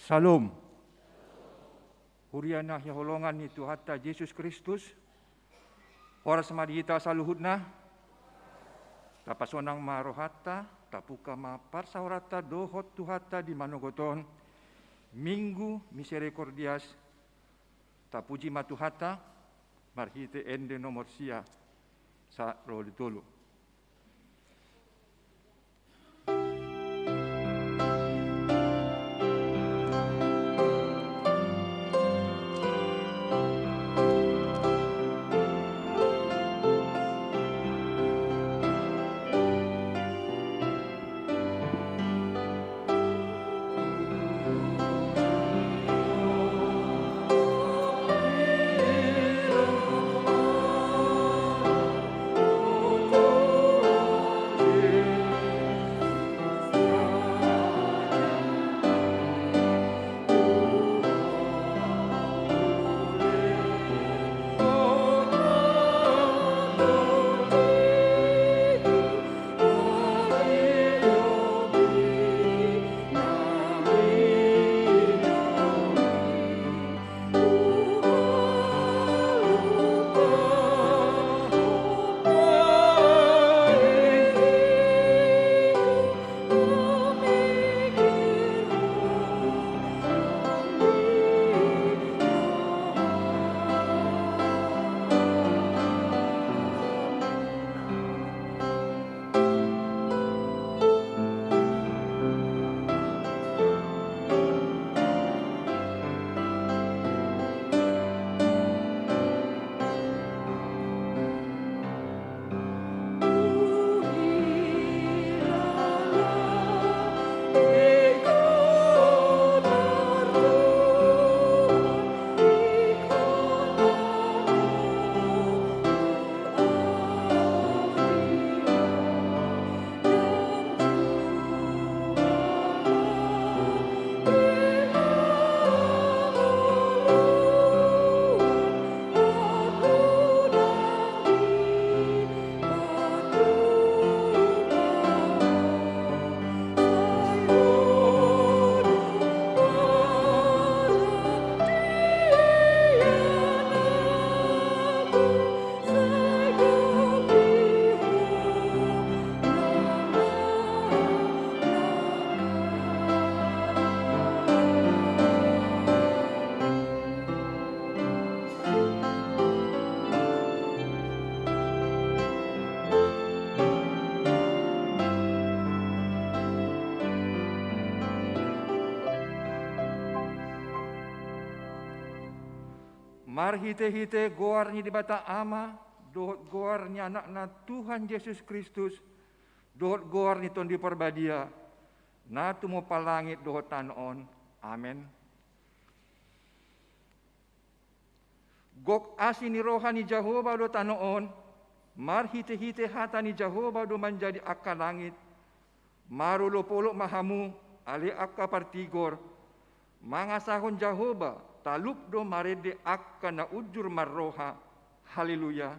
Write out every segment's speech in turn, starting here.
Salom. Huriana ya holongan ni Tuhata Yesus Kristus. Ora samadita saluhutna. Tapasonang marohata, tapuka mapar saurata dohot Tuhata di manogoton. Minggu misericordias. Tapuji matuhata, marhite ende nomor sia sa rolitulu. Marhite-hite goarnya di bata ama, dohot goarnya anak-na Tuhan Yesus Kristus, dohot goarnya ton di perbadia, na tumo palangit dohot tanon. Amen. Gok asi ni rohani Jehovah do tanon, marhite-hite hata ni Jehovah do menjadi akal langit, marulo polok mahamu, ali akka partigor, mangasahon Jehovah, taluk do marede akka na ujur marroha. Haleluya.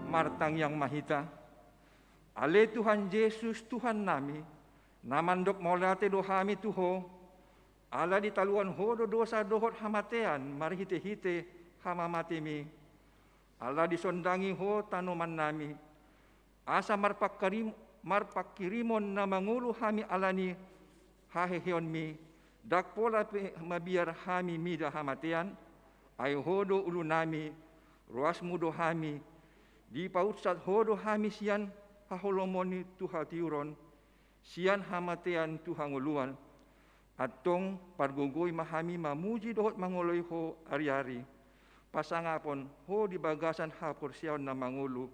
Martang yang mahita, ale Tuhan Yesus Tuhan nami, namandok maulate do hami tuho, ala di taluan hodo dosa dohot hamatean, marhite-hite hamamatimi, ala disondangi ho tanoman nami, asa marpakirimon na mangulu hami alani hahehionmi, dak pola mabiar hami mida hamatean, ay hodo ulu nami, ruas mudo hami, di pautsat hodo hami sian haholomoni tuhatiuron, sian hamatean tuhanguluan, atong pargogoy mahami mamuji dohot mangoloy ho ari-ari, pasangapon ho di bagasan hapor siyaon na mangulu,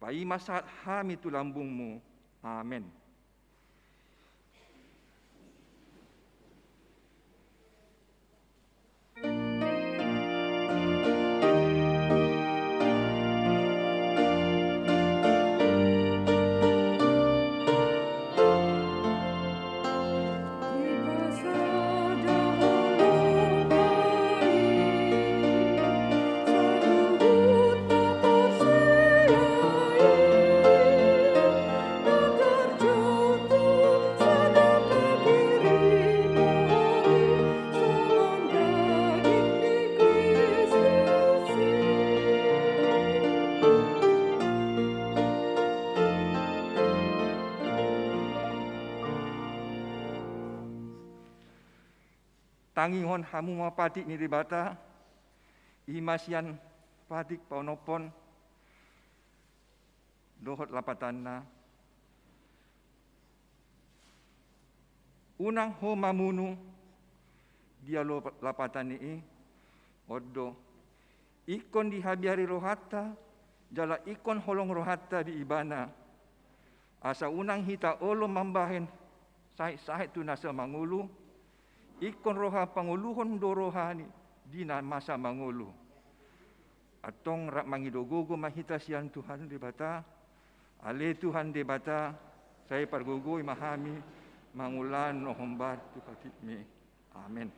paimasat hami tulambungmu. Amen. Di pasada tangihon hamu mapatik ni ribata, imasian patik paunopon, dohot lapatanna. Unang ho mamunu, dia lo lapatan ni oddo. Ikon di habiari rohata, jala ikon holong rohata di ibana. Asa unang hita olo mambahen, sahit tu nasa mangulu, ikon roha panguluhon do rohani, di na masa mangulu. Atong rak mangidogogo mahita sian Tuhan di bata, ale Tuhan di bata, saya pargogoy mahami, mangulan no hombar tu katitmi. Amen.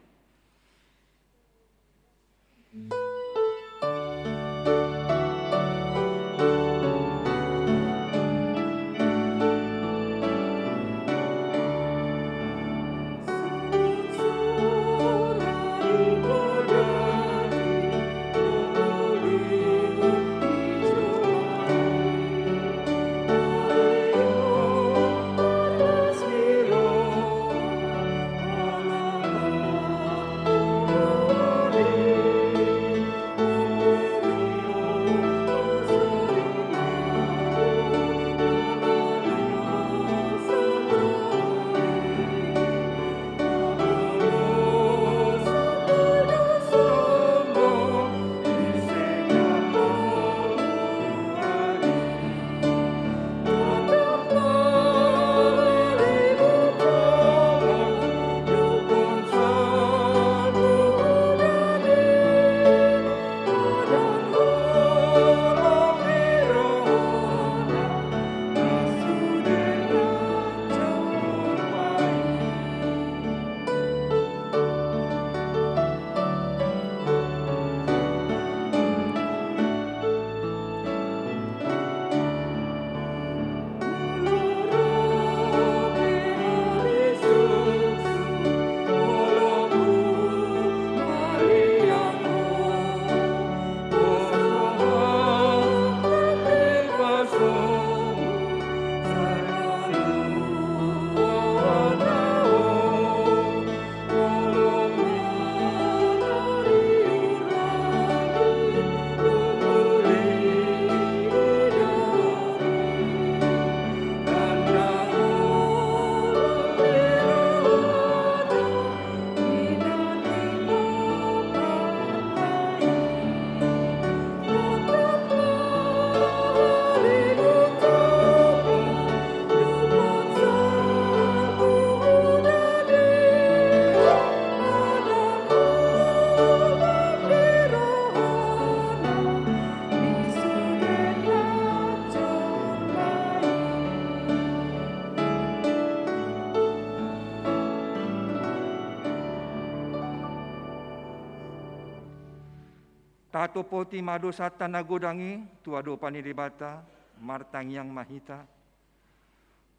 Tato poti mado sata nagodangi, tuado paniribata, martang yang mahita.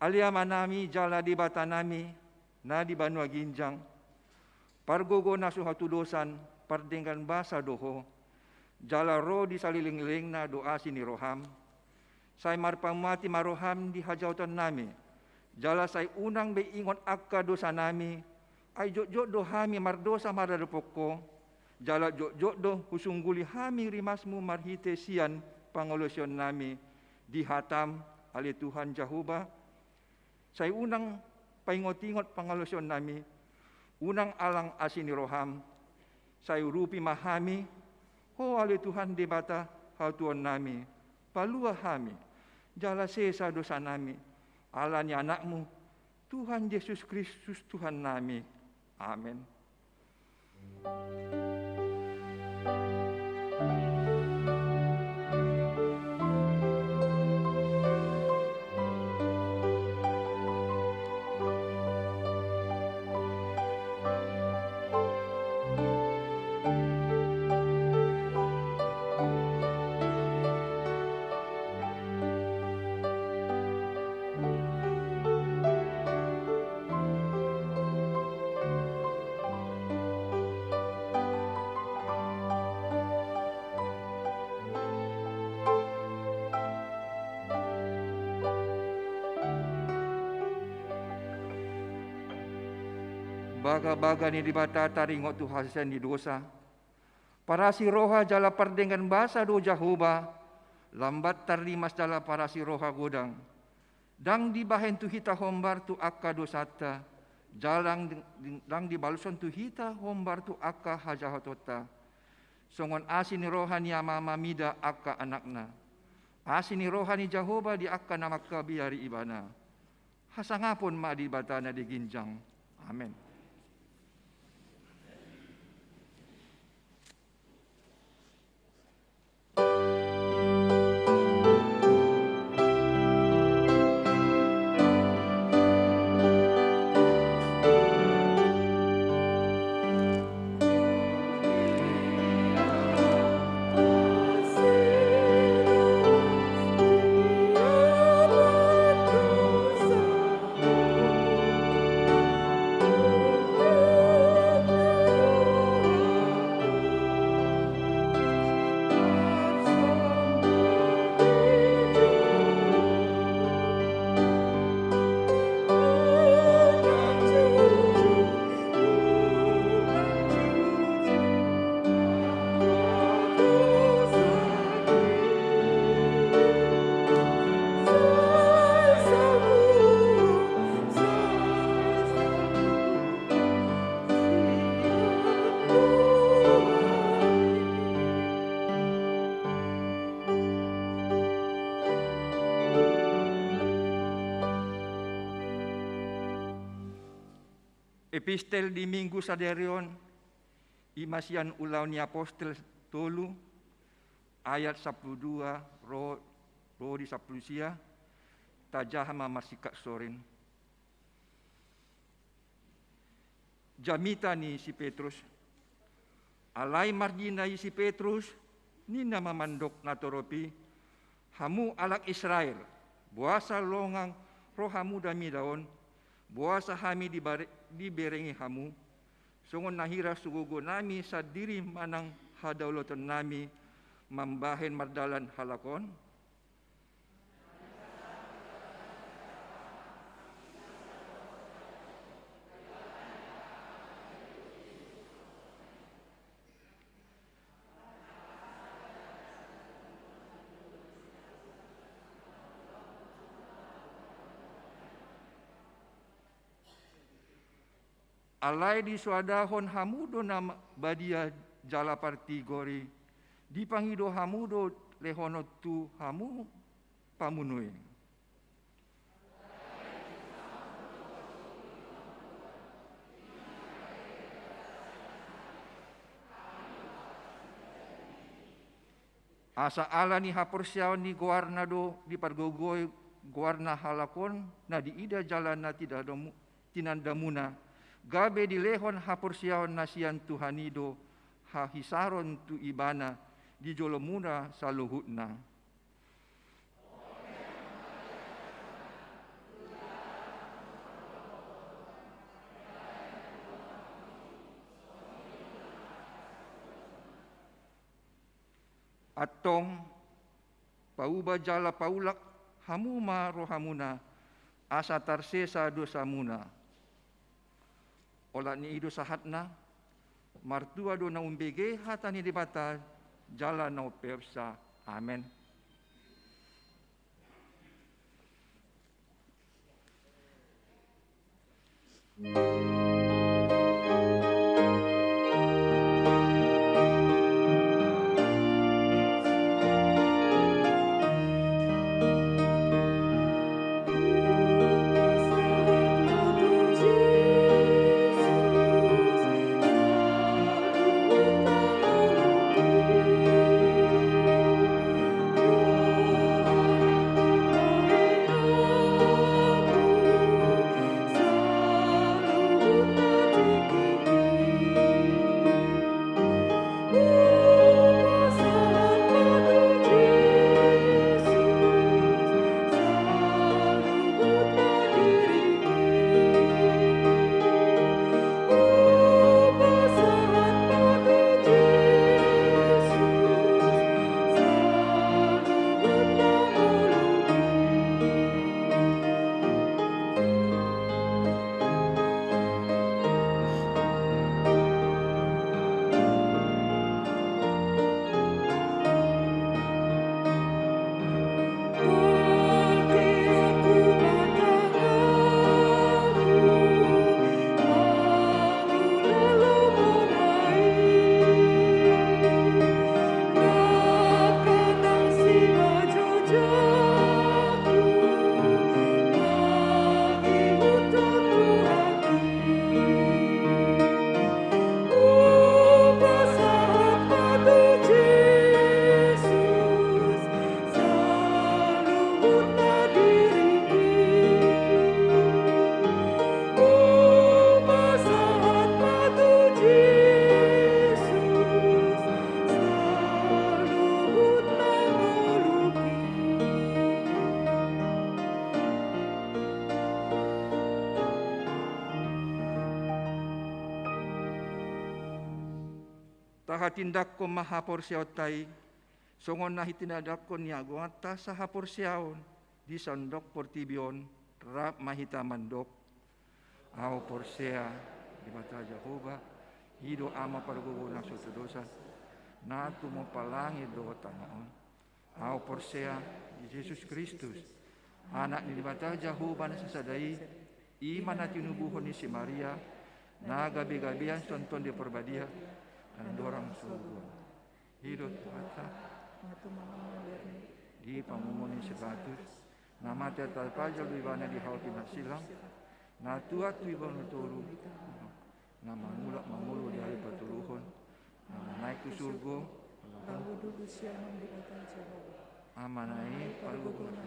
Alia manami jala di bata nami, na di banua ginjang. Pargogo na suhatu dosan, pardenggan basa doho. Jala ro di saliling-ling na doa sini roham. Say marpamati maroham di hajautan nami. Jala say unang be ingon akka dosa nami. Ay jok-jok dohami mardosa maradopoko. Jala jok-jok do husungguli hami rimasmu marhite sian pangolosyon nami dihatam ali Tuhan Jehovah. Say unang paingot-ingot pangolosyon nami, unang alang asini roham, say rupi mahami, ho ali Tuhan debata hautuan nami, palua hami, jala sesa dosa nami, alani anakmu, Tuhan Yesus Kristus Tuhan nami. Amin. baga-baga ni di bata taringot tu hasan di dosa. Para si roha jala perdengan bahasa do Jahoba, lambat terlimas jala para si roha godang. Dang dibahen tu hita hombar tu akka dosata, jalang dang dibaluson tu hita hombar tu akka hajahatota. Songon asini rohani amama mida akka anakna. Asini rohani Jahoba di akka namakka biari ibana. Hasangapon ma di batana di ginjang. Amin. Epistel di Minggu Saderion, imasian ulau ni Apostel tolu, ayat 12, roh di 10 sia, tajahama masikak sorin. Jamita ni si Petrus, alai margina si Petrus, ni nama mandok natoropi, hamu alak Israel, buasa longang rohamu dami daon, buasa hami diberengi hamu, songon nahira sugugo nami sa diri manang hadauloton nami mambahen mardalan halakon. Alai di suadahon hamudo nama badia jala partigori, dipangido hamudo lehono tu hamu pamunui. Asa ala ni hapursiawan ni guarna do di pargogoi guarna halakon na di ida jalan na tinandamuna. Gabe di lehon hapursiawan nasian Tuhanido hahisaron tu ibana di jolomuna saluhutna. Atong pauba jala paulak hamuma rohamuna asa tarsesa dosamuna. Ola ni ido sahatna, martua do na umbege hatani dibata, jala na upepsa. Amen. taha tindak ko maha porsiaw tay, songon nahi tinadak ko niya guata sa haporsiaon, di sandok portibion, rap mahita mandok, aw porsea, di mata Jehovah, hido ama parguguna suatu dosa, na tumo palangi do tanoon, aw porsea, Yesus Kristus, anak ni mata Jehovah na sasadai, iman na tinubuhon ni si Maria, na gabi-gabian sonton di perbadia, dan dorang surga. Hidup mata di pamumuni sebatus, nama tetal pajal ibana di hauti silang, na tuat ibanu turu, nama mulak mamulu dari patuluhon, nama naik ke surga, amanai paluhun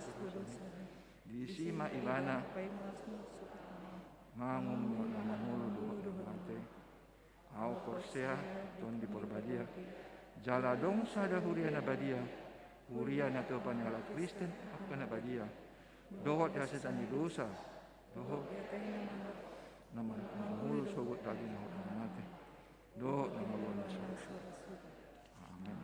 di sima ibana, mangum nama mulu dua mate, au korsea ton di porbadia, jala dong sada huriana badia, huriana topan ala Kristen apa badia, dohot hasetan di dosa, dohot nama mulu sogut tadi nama mate, dohot nama bonus. Amin.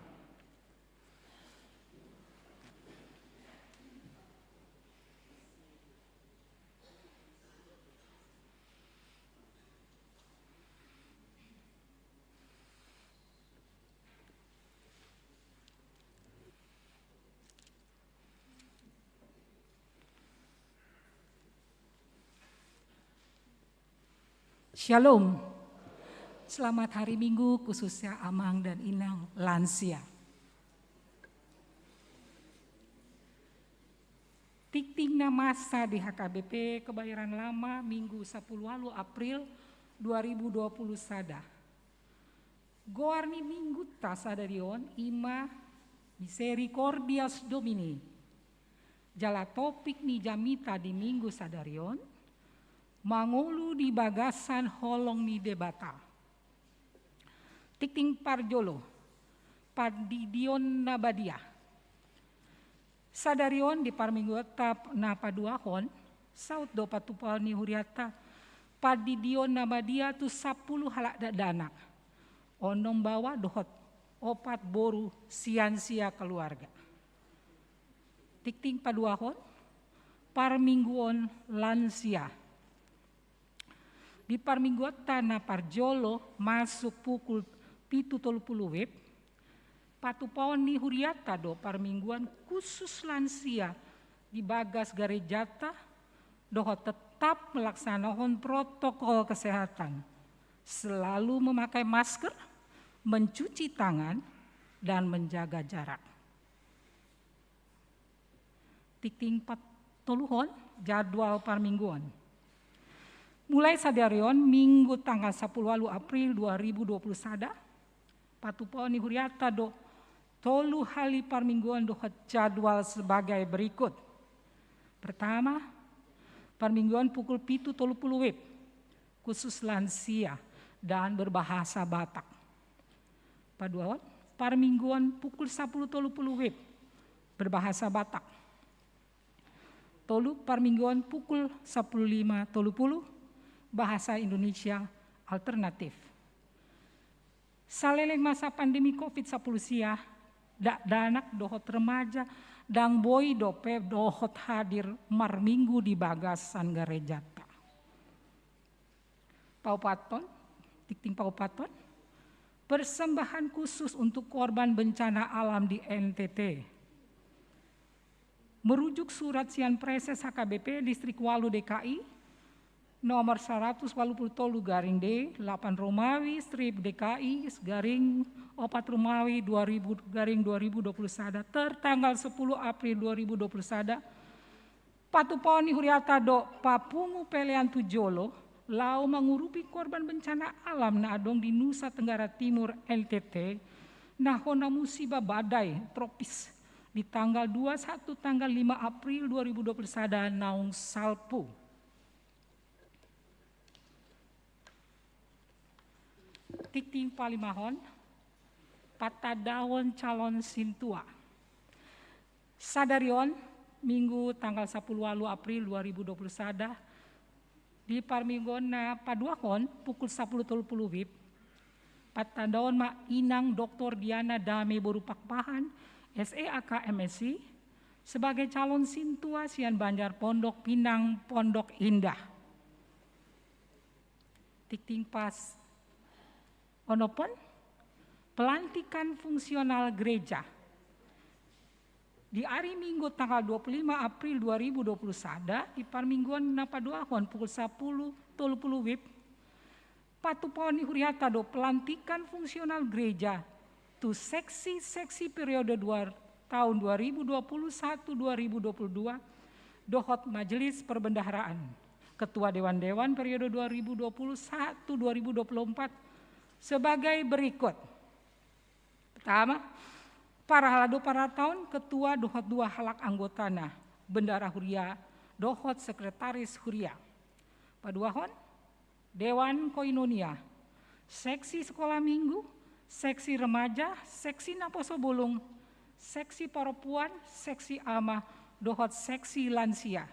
Shalom, selamat hari Minggu khususnya Amang dan Inang lansia. Tikting masa di HKBP Kebayoran Lama Minggu 10 April 2020 sada. Goarni Minggu ta sadarion ima misericordias Domini. Jala topik ni jamita di Minggu sadarion. Mangulu di bagasan holong ni debata. Tikting parjolo, padidion nabadia. Sadarion di parminggu etap na paduahon, saut do patupal ni huriata, padidion nabadia tu 10 halak danak. Onom bawa dohot opat boru sian-sia keluarga. Tikting paduahon, parmingguon lansia. Di parminggu tanah parjolo masuk pukul 7.30 wib, patupawon ni huriata do parmingguan khusus lansia di bagas garejata doho tetap melaksanakan protokol kesehatan, selalu memakai masker, mencuci tangan, dan menjaga jarak. Tikting patoluhon jadwal parmingguan. Mulai sadarion Minggu tanggal 10 April 2020 sada, patupau ni huriata do tolu hali parmingguan do jadwal sebagai berikut. Pertama, parmingguan pukul 7.30 wib, khusus lansia dan berbahasa Batak. Paduan, parmingguan pukul 10.30 wib, berbahasa Batak. Tolu parmingguan pukul 15.30 bahasa Indonesia alternatif. Saleleng masa pandemi COVID-10 sia, dak danak dohot remaja, dang boy dope dohot hadir mar minggu di bagasan garejata. Paupaton, tikting paupaton, persembahan khusus untuk korban bencana alam di NTT. Merujuk surat Sian Preses HKBP Distrik Walu DKI, nomor 180 garing D 8 Romawi strip DKI garing 4 Romawi 2000 garing 2020 sada tertanggal 10 April 2020 sada patuponi huriata do papungu pelean tujolo lau mengurupi korban bencana alam na adong di Nusa Tenggara Timur NTT nah hona musibah badai tropis di tanggal 21 tanggal 5 April 2020 sada naung salpu. Tikting palimahon, patadaon calon sintua. Sadarion, Minggu tanggal 10 April 2020 sada, di parminggon na paduakon pukul 10.30 wib, Patandaon ma Inang Dr. Diana Dame Borupakpahan, SEAK MSc, sebagai calon sintua Sian Banjar Pondok Pinang Pondok Indah. Tikting pas onopon pelantikan fungsional gereja. Di hari Minggu tanggal 25 April 2021 di Parmingguan Napaduahon pukul 10.30 WIB Patuponi Huriata do pelantikan fungsional gereja tu seksi periode tahun 2021-2022 dohot Majelis Perbendaharaan Ketua Dewan-Dewan periode 2021-2024 sebagai berikut. Pertama, para halado para tahun Ketua dohot 2 halak anggotana Bendara Huria dohot Sekretaris Huria. Paduahon Dewan Koinonia, Seksi Sekolah Minggu, Seksi Remaja, Seksi Naposo Bulung, Seksi Perempuan, Seksi Ama, dohot Seksi Lansia.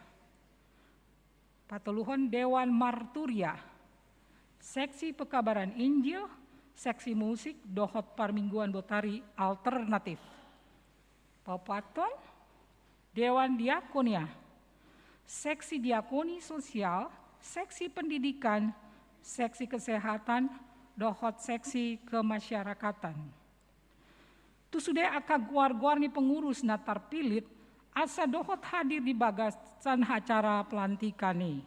Patuluhon Dewan Marturia, Seksi Pekabaran Injil, Seksi Musik, dohot Parmingguan Botari Alternatif. Papaton Dewan Diakonia, Seksi Diakoni Sosial, Seksi Pendidikan, Seksi Kesehatan, dohot Seksi Kemasyarakatan. Tu sudah akak guar-guar ni pengurus natar pilit, asa dohot hadir di bagasan acara pelantikan ni.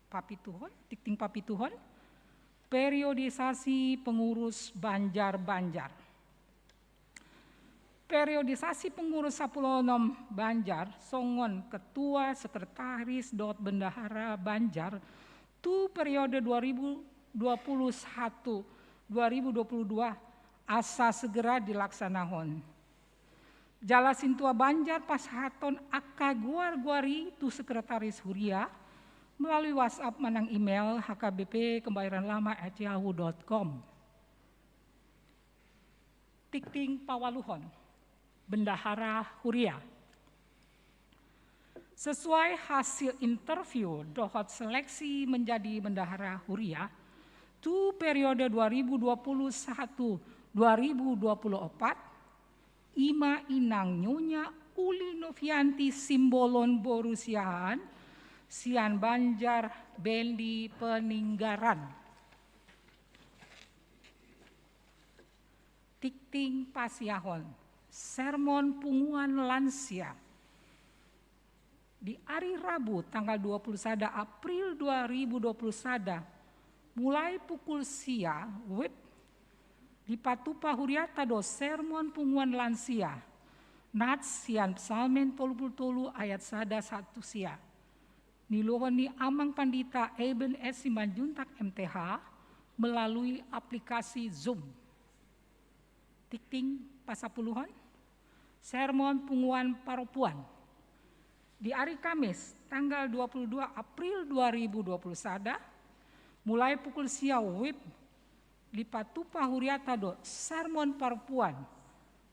Papituhon, tikting papituhon, periodisasi pengurus Banjar-Banjar. Periodisasi pengurus 16 Banjar, songon Ketua Sekretaris dot Bendahara Banjar, tu periode 2021-2022 asa segera dilaksanakan. Jala sintua Banjar pas haton akka guar-guari tu Sekretaris Huria melalui WhatsApp manang email hkbp@yahoo.com. Tikting pawaluhon Bendahara Huria. Sesuai hasil interview dohot seleksi menjadi Bendahara Huria, tu periode 2021-2024, Ima Inang Nyonya Uli Novianti Simbolon Borusiahan, Sian Banjar Bendi Peninggaran. Tikting Pasiahon, sermon punguan lansia. Di hari Rabu tanggal 21 April 2021 mulai pukul sia WIB di Patupa Huriata do sermon punguan lansia Nats Sian Psalmen 30 ayat 1 sia niluhon ni Amang Pandita Eben S. Simanjuntak MTH melalui aplikasi Zoom. Tikting pasapuluhon sermon punguan paropuan. Di hari Kamis, tanggal 22 April 2021, mulai pukul siau WIB di Patupa Huriata do sermon paropuan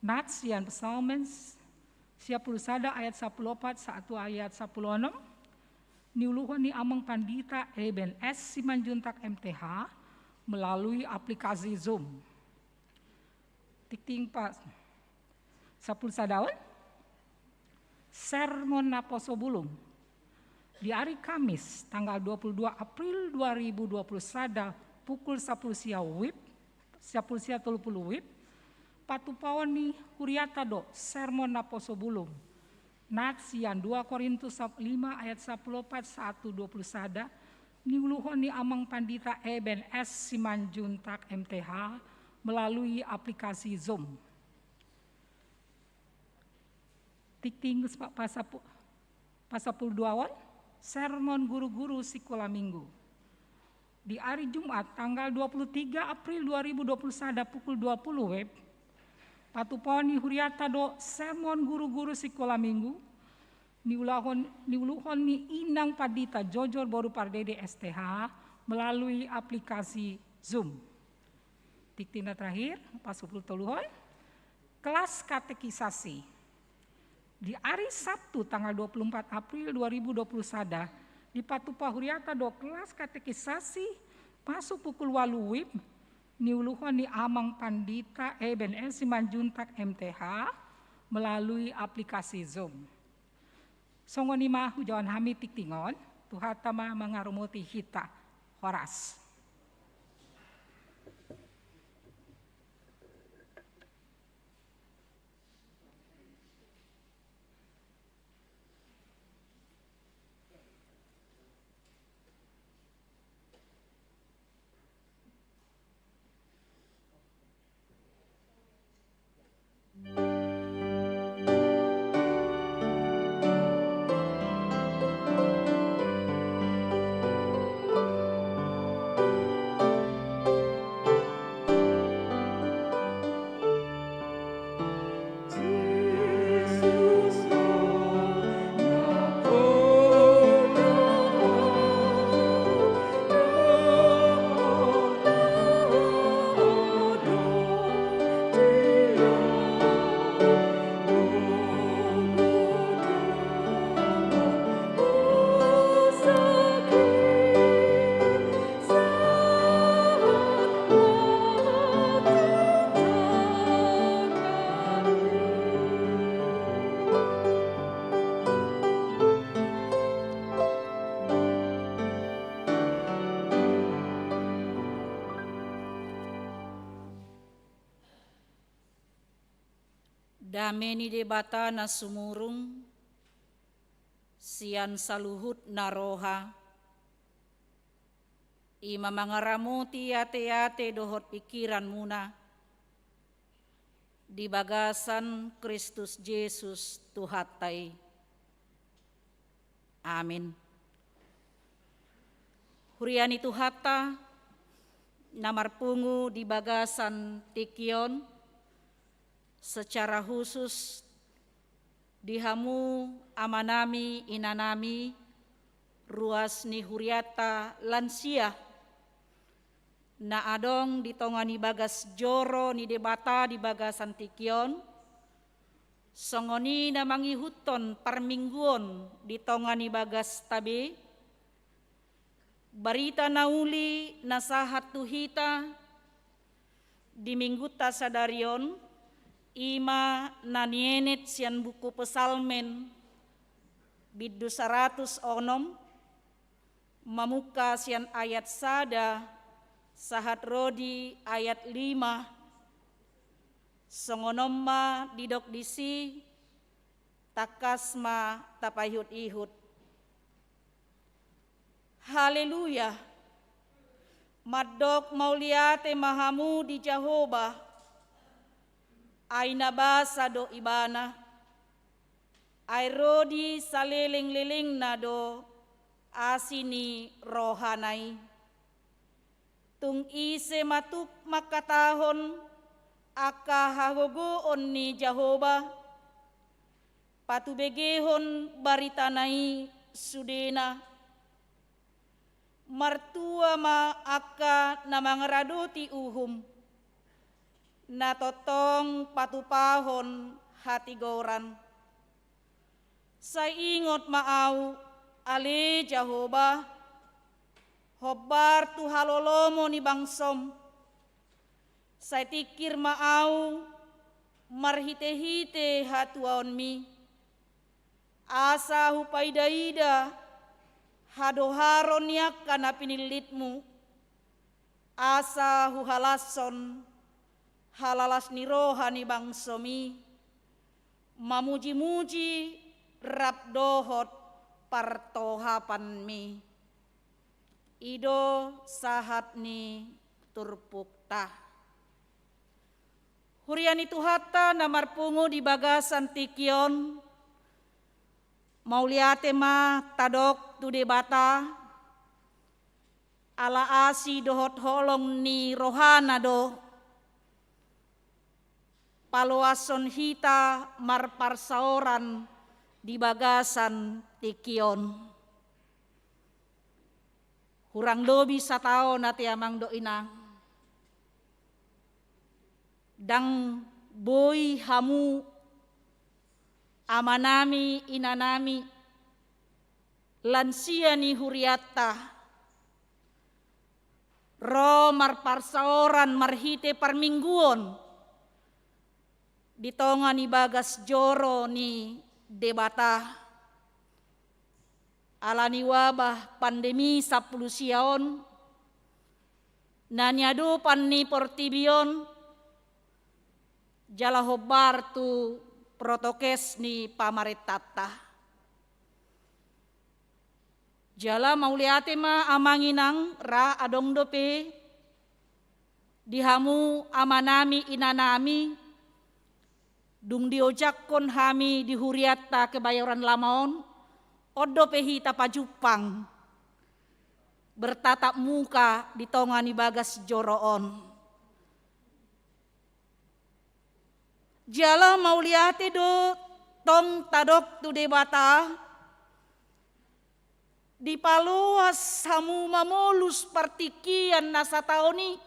Nats Sian Psalmen 31 ayat 14 1 ayat 16 niuluhon ni Amang Pandita Eben S. Simanjuntak MTH melalui aplikasi Zoom. Tikting pas 10 daun sermon Naposo Bulung. Di hari Kamis tanggal 22 April 2021 pukul 10 siau WIB 10 sia 30 WIB Patupawan ni Huriata do sermon Naposo Bulung. Nats Sian 2 Korintus 5 ayat 14 1 21 niuluhon ni Amang Pandita Eben S. Simanjuntak MTH melalui aplikasi Zoom. Tikting pasapul duawan sermon guru-guru sekolah minggu. Di hari Jumat tanggal 23 April 2021 pukul 20 WIB Patuponi Huriata do sermon guru-guru sekolah minggu niuluhon ni Inang Padita Jojor Boru Pardede STH melalui aplikasi Zoom. Tiktina terakhir pasupul toluhon kelas katekisasi. Di hari Sabtu tanggal 24 April 2021 di Patupa Huriata do kelas katekisasi masuk pukul 8 WIB niuluhan ni Amang Pandita Eben Simanjuntak MTH melalui aplikasi Zoom. Songon ima hujawan hami tiktingon, tuhatama mengarumuti hita horas. Dameni debata na sumurung, sian saluhut na roha, ima mangaramuti ate-ate dohot pikiran muna, di bagasan Kristus Yesus Tuhatai. Amin. Huriani Tuhata, namarpungu di bagasan tikion, secara khusus dihamu amanami inanami ruas ni huriata lansia na adong ditongani bagas joro ni debata di bagasan tikion songoni na mangihuton parmingguon ditongani bagas tabe barita nauli nasahat tuhita di mingguta sadarion ima nanienet sian buku pesalmen biddu 106 mamuka sian ayat sada sahat rodi ayat 5 songonomma didok disi takasma tapayhut ihut. Haleluya. Madok mauliate mahamu di Jehovah ay nabasa do ibana, ay rodi saliling-liling na do asini rohanay. Tung ise matuk makatahon akahagogoon ni Jehovah, patubegehon baritanay sudena, martua ma akka namangaradoti uhum, natotong patupahon hati goran. Sa ingot maaw ali Jehovah, hobar tu halolomo ni bangsom. Sa tikir maaw marhite-hite hatuaon mi. Asa hupaydaida hadoharon yak kana pinilitmu. Asa huhalason halalas ni rohani bangsomi, mamuji-muji rabdohot partohapan mi, ido sahat ni turpukta. Huriani Tuhata namarpungu di bagasan tikion, mauliate ma tadok tu debata, ala asi dohot holong ni rohana do, paloason hita marparsaoran di bagasan tikion. Hurang lobi satao nati amang do inang. Dang boy hamu amanami inanami lansia ni huriata ro marparsaoran marhite parmingguon di tonga ni bagas joro ni debata alani wabah pandemi 10 siaon nanyado panni portibion jala hobar tu protokes ni pamaretata jala mauliate ma amanginang ra adong dope dihamu amanami inanami dung diojakkon hami dihuriatta kebayoran lamaon odo pehita pajupang bertatap muka di tongani bagas joroon jala mauliate do tong tadok tu debata di paluas hamu mamolus partikian nasataoni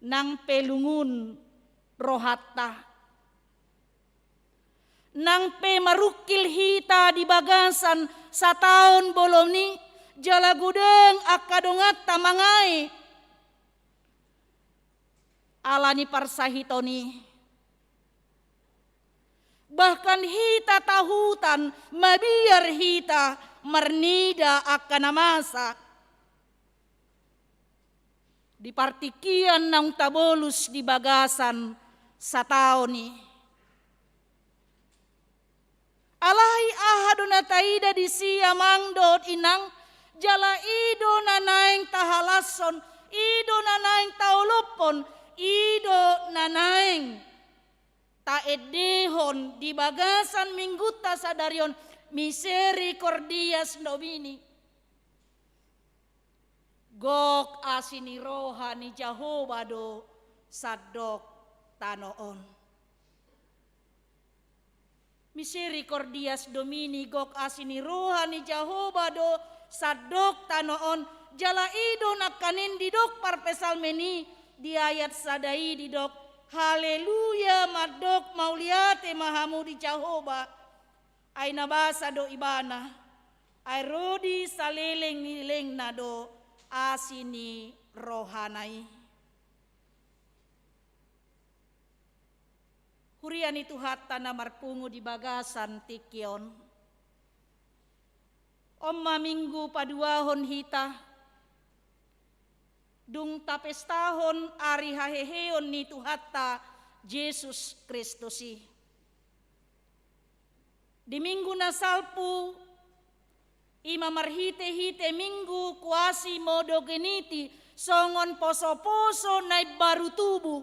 nang pelungun rohatta nang pe marukil hita di bagasan sataon boloni jala gudeng akadongat tamangai alani parsahitoni bahkan hita tahutan mabiar hita marnida akan masak di partikian nang tabolus di bagasan sataoni alai ahaduna taida di siamang dot inang jala ido nanaing tahalason ido nanaing taulupon ido nanaing taedehon di bagasan mingguta sadarion misericordias domini gok asini rohani Jehovah do sadok tanoon misericordias domini gok asini rohani Jehovah do sadok tanoon jala ido nakanin didok parpesal meni di ayat sadai didok haleluya madok mauliate mahamu di Jehovah ay nabasa do ibana ay rodi saleleng nileng nado asini rohanai hurian itu hatta na marpungu di bagasan tikion omma minggu paduahon hita dung tapestahon ari haheheon ni tuhatta Yesus Kristusi di minggu na salpu ima marhite-hite minggu kuasi modo geniti songon poso-poso naik baru tubuh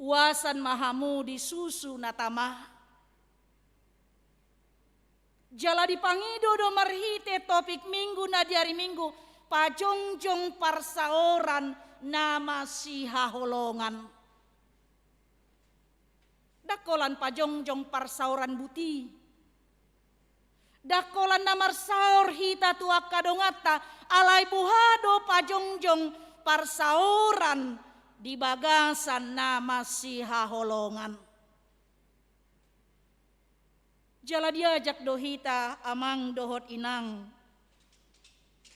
uasan mahamu di susu natama jala dipangido do marhite topik minggu na diari minggu pajongjong parsaoran nama si haholongan dakolan pajongjong parsaoran buti dakolan namar saur hita tuak kadongata alai buhado pajongjong parsaoran di bagasan nama si haholongan jala diajak dohita amang dohot inang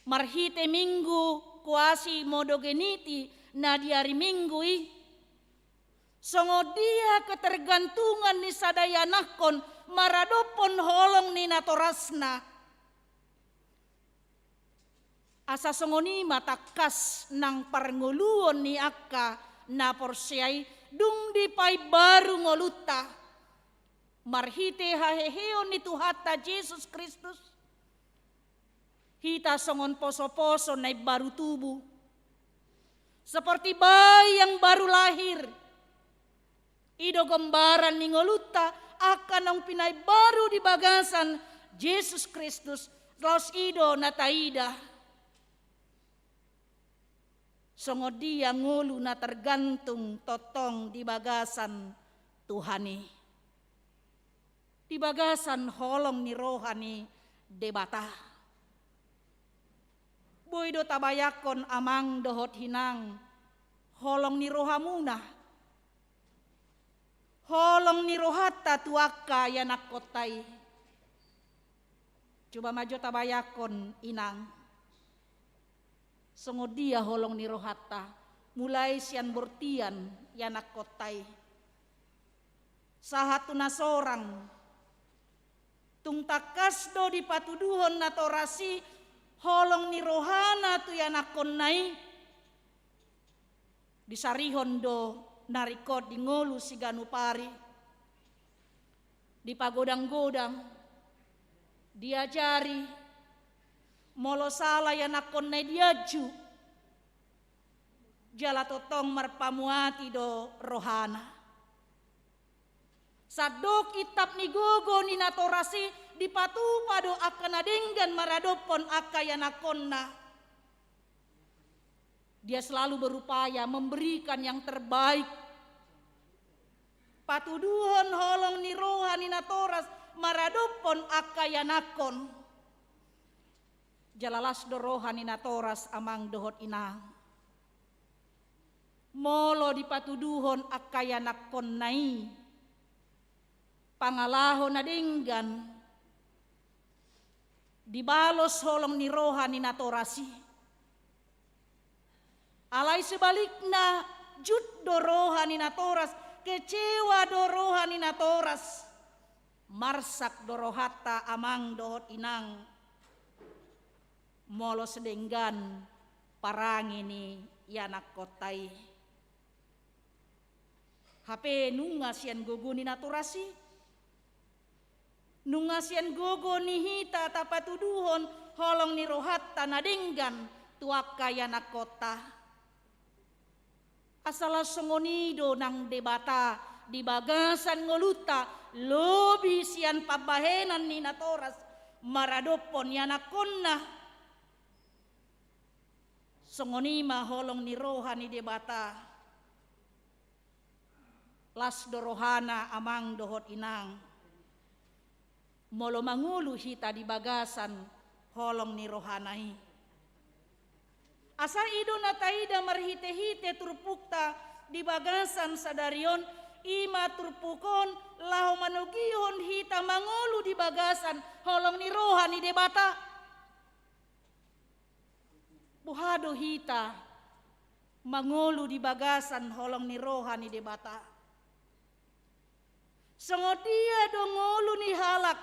marhite minggu kuasi modogeniti na diari minggui songo dia ketergantungan ni sadayanakon maradopon holong ni natorasna asa songoni matakas nang parnguluon ni akka na porsiay dung di pay baru ngoluta marhite haheheon ni tuhatta Jesus Kristus hita songon poso-poso na baru tubuh seperti bayi yang baru lahir ido gambaran ni ngoluta akan ang pinay baru di bagasan Jesus Kristus los ido na taida songod dia ngulu na tergantung totong di bagasan Tuhani di bagasan holong ni rohani debata boydo tabayakon amang dohot hinang holong ni rohamuna holong ni rohata tuaka yanak kotai Coba maju tabayakon inang. Sengod dia holong ni rohata. Mulai sian bortian yanak kotai. Sahatuna sorang. Tung takas do di patuduhon na torasi. Holong ni rohana tu yanak konai. Disarihon do narikot di ngolu si ganupari. Di pagodang-godang. Diajari molo sala yanak konai diaju jala totong marpamuati do rohana sadok itap ni gogo ni natorasi di patupa do akan adenggan maradopon aka yanak konna. Dia selalu berupaya memberikan yang terbaik. Patuduhon holong ni rohani natoras maradopon akayanakon. Jalalas do rohani natoras amang dohot inang. Molo di patuduhon akayanakon nai. Pangalahon nadenggan. Dibalos holong ni rohani natorasi. Alai sebaliknya jud do rohani natoras. Kecewa do rohani natoras. Marsak dorohata amang dohot inang. Molo sedenggan parang ini yanak kotai. HP nunga sian gogo ni naturasi. Nunga sian gogo ni hita tapatuduhon holong ni rohata nadenggan tuaka yanak kota. Asala songonido nang debata di bagasan ngoluta. Lobi sian pabahenan ni natoras maradopon yanak konna. Songonima holong ni rohani debata. Las do rohana amang dohot inang. Molo mangulu hita di bagasan holong ni rohanai. Asa ido na taida marhite-hite turpukta di bagasan sadarion. Ima turpukon lahu manugihon hita mangulu di bagasan holong ni rohani debata. Buhado hita mangulu di bagasan holong ni rohani debata. Sengodia do ngulu ni halak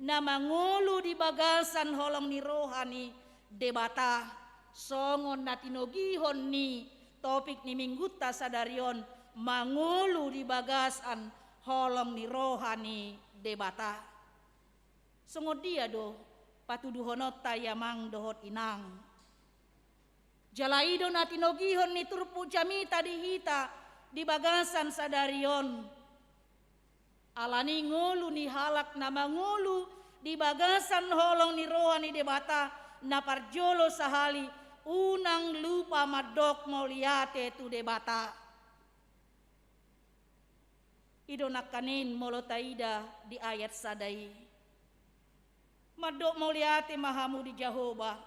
na mangulu di bagasan holong ni rohani debata. Songon natinogihon ni topik ni mingguta sadarion. Mangulu di bagasan holong ni rohani debata. Sungod dia do patuduhonota yamang dohot inang. Jalaido natinogihon ni turpu jamita dihita di bagasan sadarion. Alani ngulu ni halak na mangulu di bagasan holong ni rohani debata. Na parjolo sahali unang lupa madok moliate tu debata. Ido nakanin molo taida di ayat sadai. Madok moliate mahamu di Jehovah.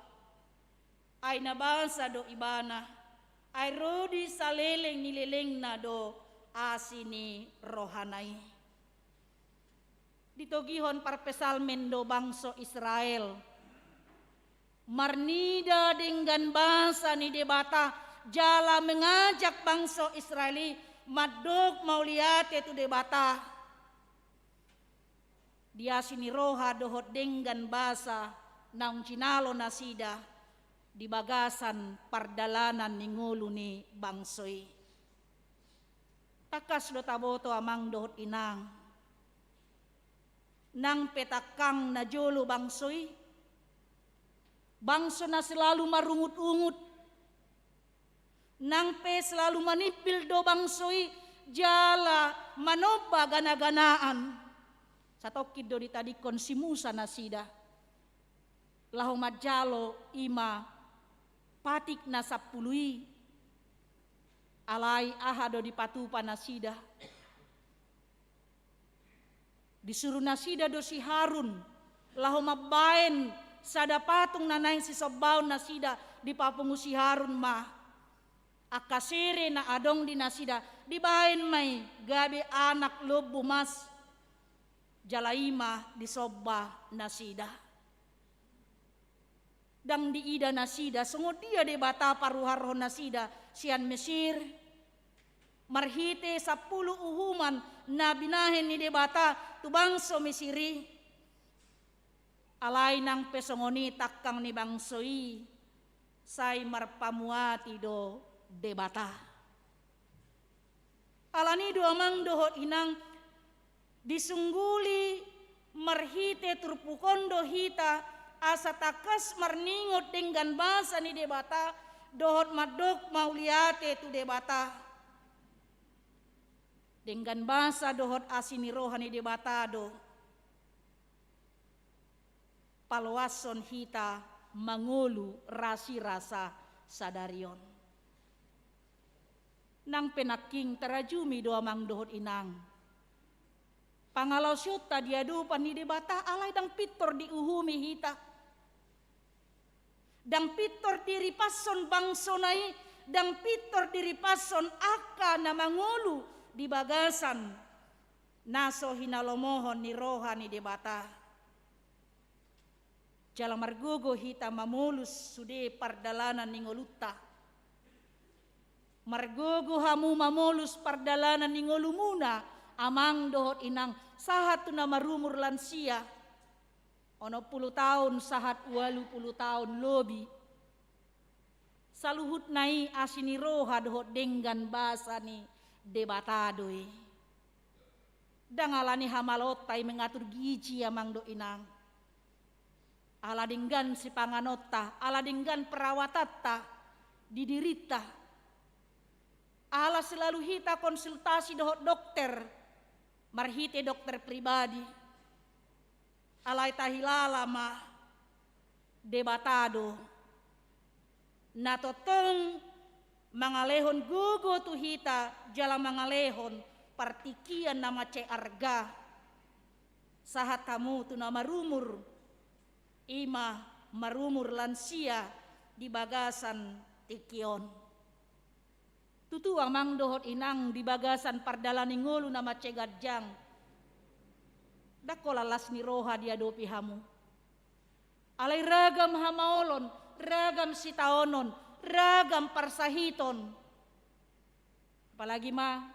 Ay nabasa do ibana. Ay rodi saleleng nileleng na do asini rohanai. Ditogihon parpesalmen do bangso Israel. Marnida dengan bangsa ni debata. Jala mengajak bangso Israeli. Madok mauliate tu debata. Dia sini roha dohot dengan basa naung cinalo nasida di bagasan pardalanan ni ngulu ni bangsoi. Takas do taboto amang dohot inang. Nang petakang na jolo bangsoi. Bangso na selalu marungut-ungut. Nang pe selalu manipil do bangsoi jala manoba gana-ganaan. Satokid do ditadikon si Musa nasida. Lahu majalo ima patik na sapului. Alai ahado di patupa nasida. Disuruh nasida do si Harun. Lahu mabaen sada patung nanaing si sobaun nasida di papungu si Harun mah. Akasere na adong di nasida dibain may gabi anak lobo mas jalaima di sobba nasida. Dang di ida nasida, sungguh dia de bata paruharo nasida, sian Mesir, marhite 10 uhuman na binahin ni de bata, tubangso Mesiri, alay nang pesongoni takkang ni bangsoi, say marpamuati do de bata. Alani do amang dohot inang, disungguli marhite turpukondo hita, asa takas marningot dengan bahasa ni debata, dohot madok mauliate tu debata. Dengan bahasa dohot asini rohani debata do. Palwason hita mangulu rasi rasa sadarion. Nang penaking terajumi do amang dohot inang. Pangalau syuta dia dupan ni debata alay dang pitor di uhumi hita. Dang pitor diri pason bangsonai, dang pitor diri pason aka na mangulu di bagasan. Naso hinalomohon ni rohani debata. Jala margogo hita mamulus sude pardalanan ni ngoluta. Margogo hamu mamulus pardalanan ni ngolumuna, amang dohot inang sahat tu na marumur lansia. Ono 10 tahun sahat 80 tahun lobi. Saluhut nai asini roha dohot dengan bahasa ni debatadoi. Dangalani hamalotai mengatur giji amang do inang. Ala denggan si panganota, ala denggan perawatatta didirita. Ala selalu hita konsultasi dohot dokter, marhite dokter pribadi. Alay tahilala ma debatado natotong mangalehon gugo tu hita jala mangalehon partikian nama ce arga sahat tamu tu nama rumur ima marumur lansia di bagasan tikion tutu amang dohot inang di bagasan pardalani ngolu nama ce gadjang. Dakola las ni roha dia dopi hamu. Alay ragam hamaolon, ragam sitaonon, ragam parsahiton. Apalagi ma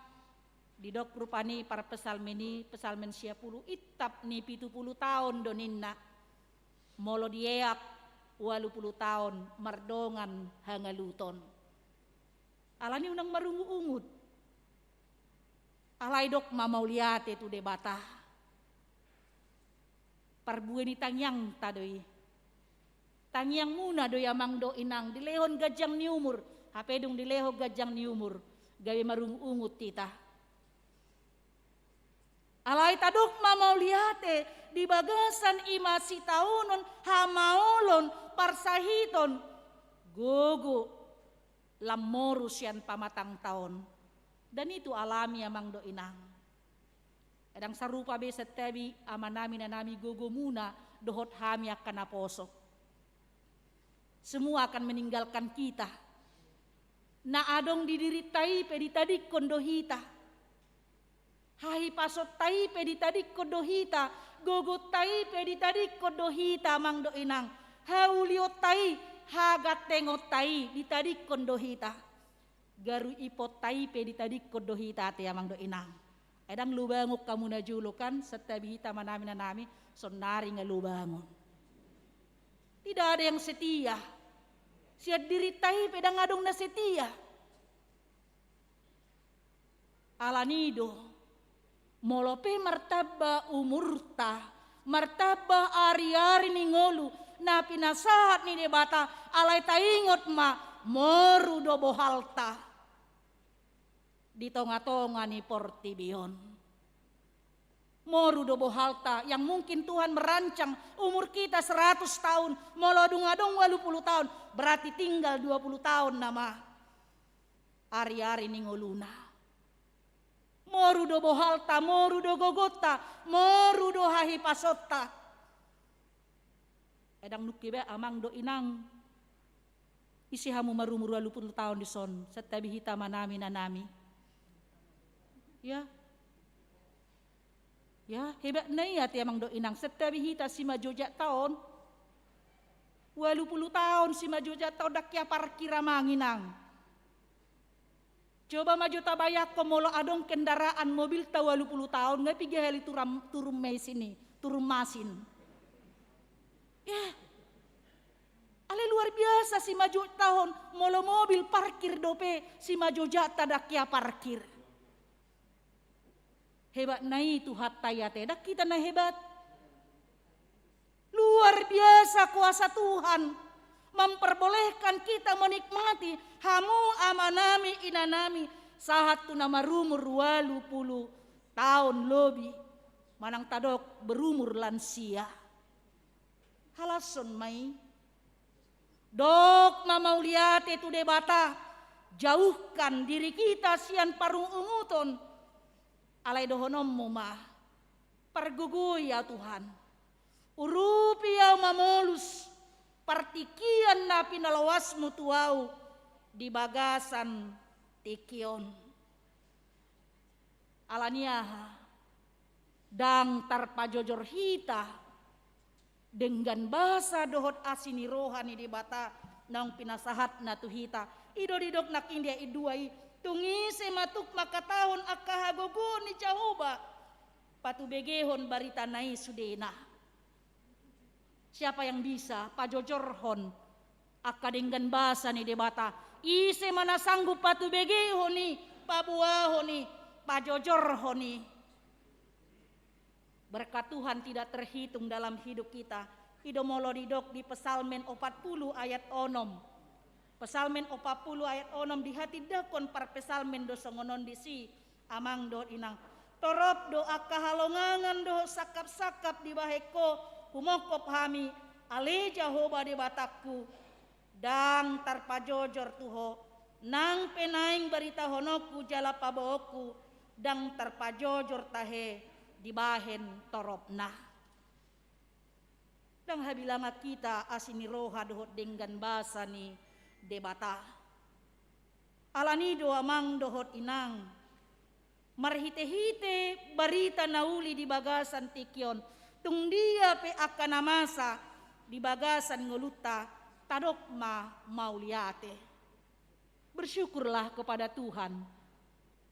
di dok rupani para pesalmeni, pesalmen 10 itap ni 70 tahun doninna. Molo dieak 80 tahun mardongan hangaluton. Alani unang marungu-ungut. Alay dok mamauliate tu debata. Parbuan ni tangyang tadoi. Tangyang muna doy amang do inang dilehon gajang ni umur. Hapedong dileho gajang ni umur. Gawe marungungut tita. Alay tadok mamauliate di bagasan imasi taunon hamaolon parsahiton. Gogo lamorus yan pamatang taon. Dan itu alami amang do inang. Kadang sarupa beset tabi amanami na nami gogo muna dohot hami akan naposok. Semua akan meninggalkan kita. Na adong didiritai peditadik kondohita. Hai pasot tai peditadik kondohita. Gogo tai peditadik kondohita mang do inang. Haulio tai hagat tengot tai ditadik kondohita. Garu ipot tai peditadik kondohita te amang do inang. Edang lubangok kamu na julukan setabi hita manami na nami sonari nga lubangon. Tidak ada yang setia. Siat diritai pedang adong na setia. Alanido molope martaba umurta, martaba ari-ari ni ngolu na pinasahat ni debata alay taingot ma moru do bohalta. Di tonga-tonga ni Portibion. Moru do bohalta yang mungkin Tuhan merancang umur kita 100 tahun, molodung-adung 80 tahun, berarti tinggal 20 tahun nama ari-ari ningoluna. Moru do bohalta, moru do gogota, moru do hahi pasotta. Edang nukibe amang do inang isi hamu marumur 20 tahun di son, setabi hita manami nanami. Ya, Ya, hebat na iya tiamang do inang setabi hita si majojak tahun. 80 tahun si majojak tahun dak ya parkir manginang. Coba maju tabayak komolo adong kendaraan mobil ta 80 tahun nggak piga heli turun mesin turun masin. Ya, ale luar biasa si maju tahun molo mobil parkir dope si maju jata dak ya parkir. Hebat na itu hatayate dak kita na hebat. Luar biasa kuasa Tuhan memperbolehkan kita menikmati hamu amanami inanami sahat tu nama rumur 20 tahun lebih manang tadok berumur lansia. Halason mai dok mamauliate tu debata jauhkan diri kita sian parung unguton alai dohonom mumah pergugui ya Tuhan urupi ya mamolus partikian na pinalawas mo tuaw di bagasan tikion. Alania dang tarpajojor hita dengan bahasa dohot asini rohani di bata nang pinasahat na tuhita. Ido didok nakindia iduai tungise matuk makatahon akahagogo ni Jahoba patubegehon barita nai sudena. Siapa yang bisa pajojorhon akadenggan bahasa ni debata ise mana sanggup patu begehoni pabuahoni pajojorhoni. Berkat Tuhan tidak terhitung dalam hidup kita. Idomolo didok di Pesalmen 40 ayat 6. Pesalmen 40 ayat 6 di hati dakon par pesalmen do songonon disi amang do inang torop do akahalongangan do sakap-sakap di baheko humokop hami ale Jahoba de bataku dang tarpajojor tuho nang penaing barita honoku jala paboku dang tarpajojor tahe dibahen toropna. Dang habilanga kita asini roha dohot denggan basa ni debata. Alani do amang dohot inang marhite-hite barita nauli di bagasan tikion. Tung dia pe akan namasa di bagasan ngoluta tadok mauliate. Bersyukurlah kepada Tuhan.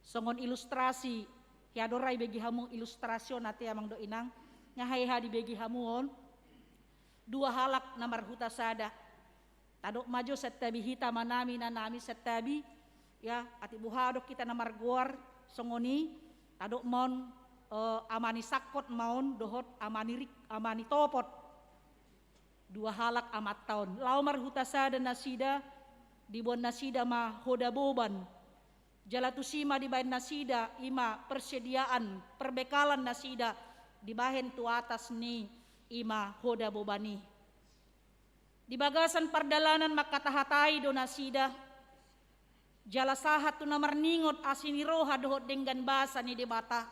Songon ilustrasi hiadorai bagi hamu ilustrasion ati amang do inang ngahaiha di bagi hamuon. Dua halak namar huta sada. Tadok majo setabi hita manami nanami setabi ya ati buhadok kita namar guar songoni tadok mon amani sakot maun dohot amani topot dua halak amat tahun laumar hutasa dan nasida dibon nasida ma hoda boban jalatusima dibahen nasida ima persediaan perbekalan nasida dibahen tu atas ni ima hoda bobani di bagasan pardalanan makatahatai do nasida jala sahat tu namar ningot asini roha dohot denggan basa ni debata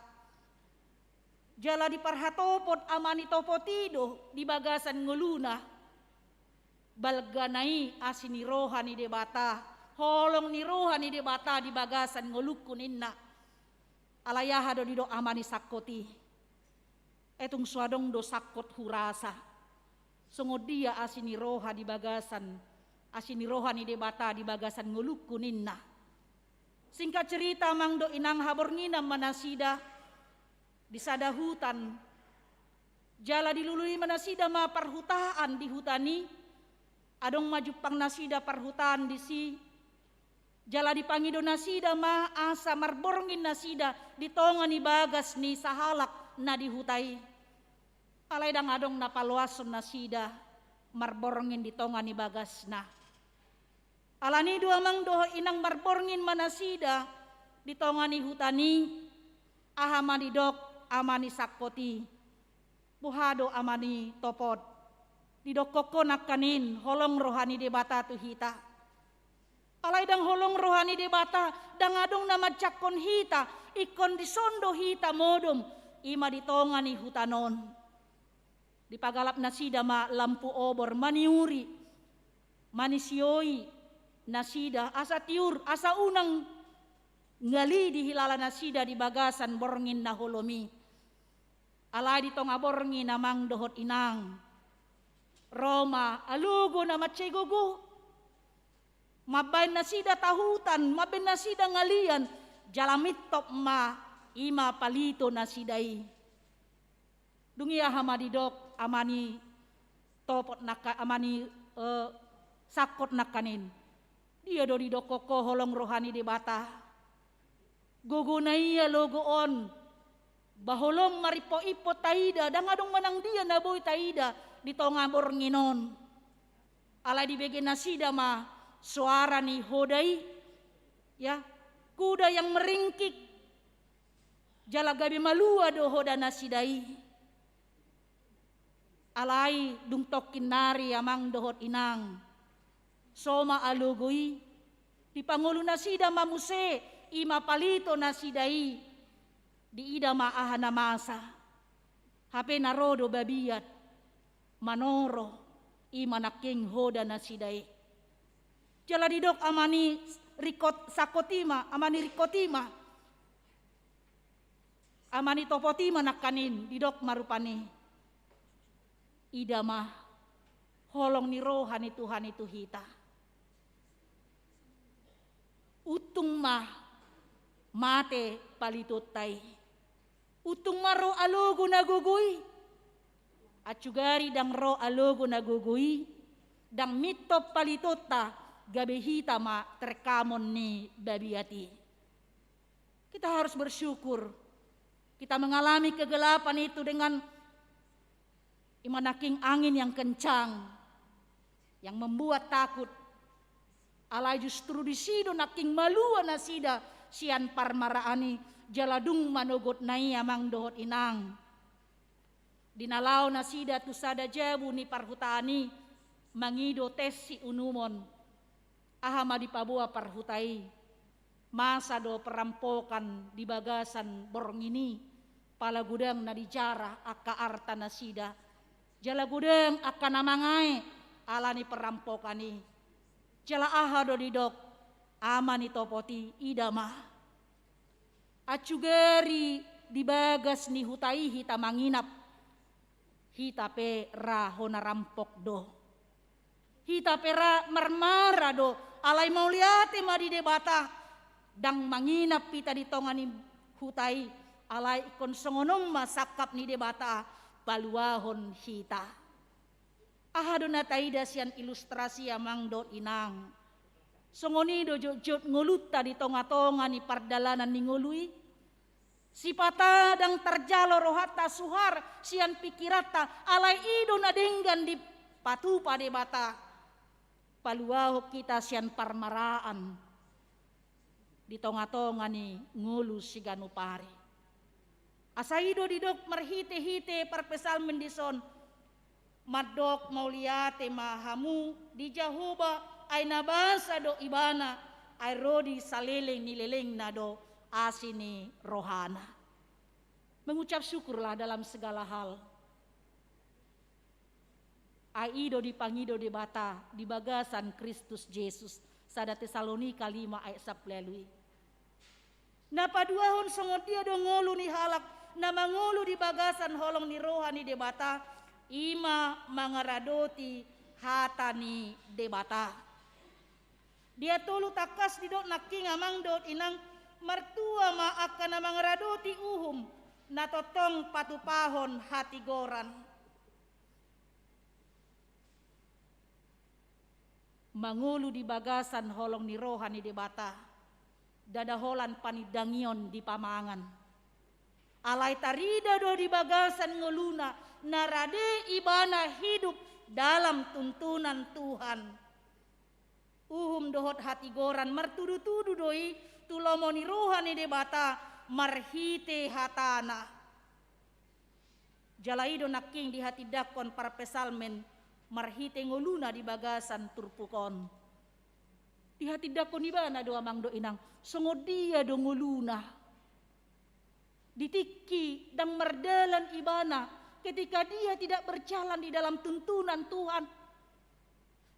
jala di parhatopot amani topotido di bagasan nguluna balganai asini roha ni debata holong ni roha ni debata di bagasan ngulukuninna alayah do dido amani sakoti etung suadong do sakot hurasa songodia asini roha di bagasan asini roha ni debata di bagasan ngulukuninna. Singkat cerita mang do inang habor nginam manasida di sada hutan jala dilului manasida ma parhutaan di hutani adong maju pang nasida parhutaan di si jala dipangido nasida ma asa marborngin nasida di tongan ni bagas ni sahalak na dihutai alay dang adong napaluason nasida marborngin di tongan ni bagas na alani dua mang doho inang marborngin manasida di tongan ni hutani ahamani dok amani sakoti buhado amani topot didokoko nakanin holong rohani debata tu hita alay dang holong rohani debata dang adong nama cakon hita ikon disondo hita modom ima ditongani hutanon dipagalap nasida ma lampu obor maniuri manisioi nasida asa tiur asa unang ngali di hilala nasida di bagasan borngin na holomi Alay di tongaborngi namang dohot inang. Roma alugo na matsegugo. Mabay na sida tahutan, mabay na sida ngalian, jalamitop ma ima palito na siday. Dungi ahamadidok amani topot naka amani sakot nakanin. Dia do didok koko holong rohani di bata. Gugunaya logoon. Baholong maripo ipo taida, dangadong manang dia naboy taida di tongabor nginon. Alay di begen nasida ma suara ni hodai, ya kuda yang meringkik, jalagabi malua do hoda nasidai. Alay dung tokin nari amang dohot inang, soma alugui, di pangulo nasida mamuse, ima palito nasidai. Di ida maahana masa hape narodo babiat manoro imanaking hoda na siday jala didok amani sakotima amani rikotima amani topotima nakanin didok marupani ida mah holong ni rohani Tuhan itu hita utung mah mate palitutai utung maro alogo nagugui acugari dang ro alogo nagugui dang mitop palitota gabehita ma terkamon ni babiati. Kita harus bersyukur kita mengalami kegelapan itu dengan imanaking angin yang kencang yang membuat takut. Alai justru di sido naking malua nasida sian parmaraani jaladung manogot nai amang dohot inang. Dinalau nasida tu sada jabu ni parhutani mangido tesi unumon. Ahama di pabua parhutai. Masa do perampokan di bagasan borong ini. Pala gudang na dijarah aka arta nasida. Jala gudang aka namangai alani perampokani. Jala aha do didok amani topoti idamah. Acugeri di bagas ni hutai hita manginap. Hita pe ra hona rampok do. Hita pe ra marmara do. Alay mau liate ma di debata. Dang manginap pita di tongani hutai. Alay ikon songonom masakap ni debata. Paluahon hita. Ahado na taida sian ilustrasi amang do inang. Songoni do jot nguluta di tonga-tonga ni pardalanan ni ngului. Si pata dang terjalo rohata suhar sian pikirata alai ido nadenggan di patupa de bata. Paluaho kita sian parmaraan. Di tonga-tonga ni ngulu si ganupari. Asaido didok merhite-hite parpesal mendison. Madok mauliate mahamu di Jahoba ay nabasa do ibana ay rodi saleleng nileleng na do asini rohana. Mengucap syukurlah dalam segala hal. Aido dipangido di bata di bagasan Kristus Yesus. Sada Tesalonika 5 ayat 10. Napa duahon songot dia do ngolu ni halak na mangulu di bagasan holong ni rohani di bata ima mangaradoti hatani di bata. Dia tolu takas di dot naking amang dot inang mertua ma akan mangaradoti uhum natotong patupahon hati goran. Mangulu di bagasan holong ni rohani di bata. Dadaholan panidangion di pamangan. Alay tarida do di bagasan nguluna. Narade ibana hidup dalam tuntunan Tuhan. Uhum dohot hati goran mertudu-tudu doi tulomoni rohani di bata marhite hatana. Jalaido naking di hati dakon para pesalmen marhite nguluna di bagasan turpukon. Di hati dakon ibana do amang do inang songod dia do nguluna. Ditiki dang merdalan ibana ketika dia tidak berjalan di dalam tuntunan Tuhan.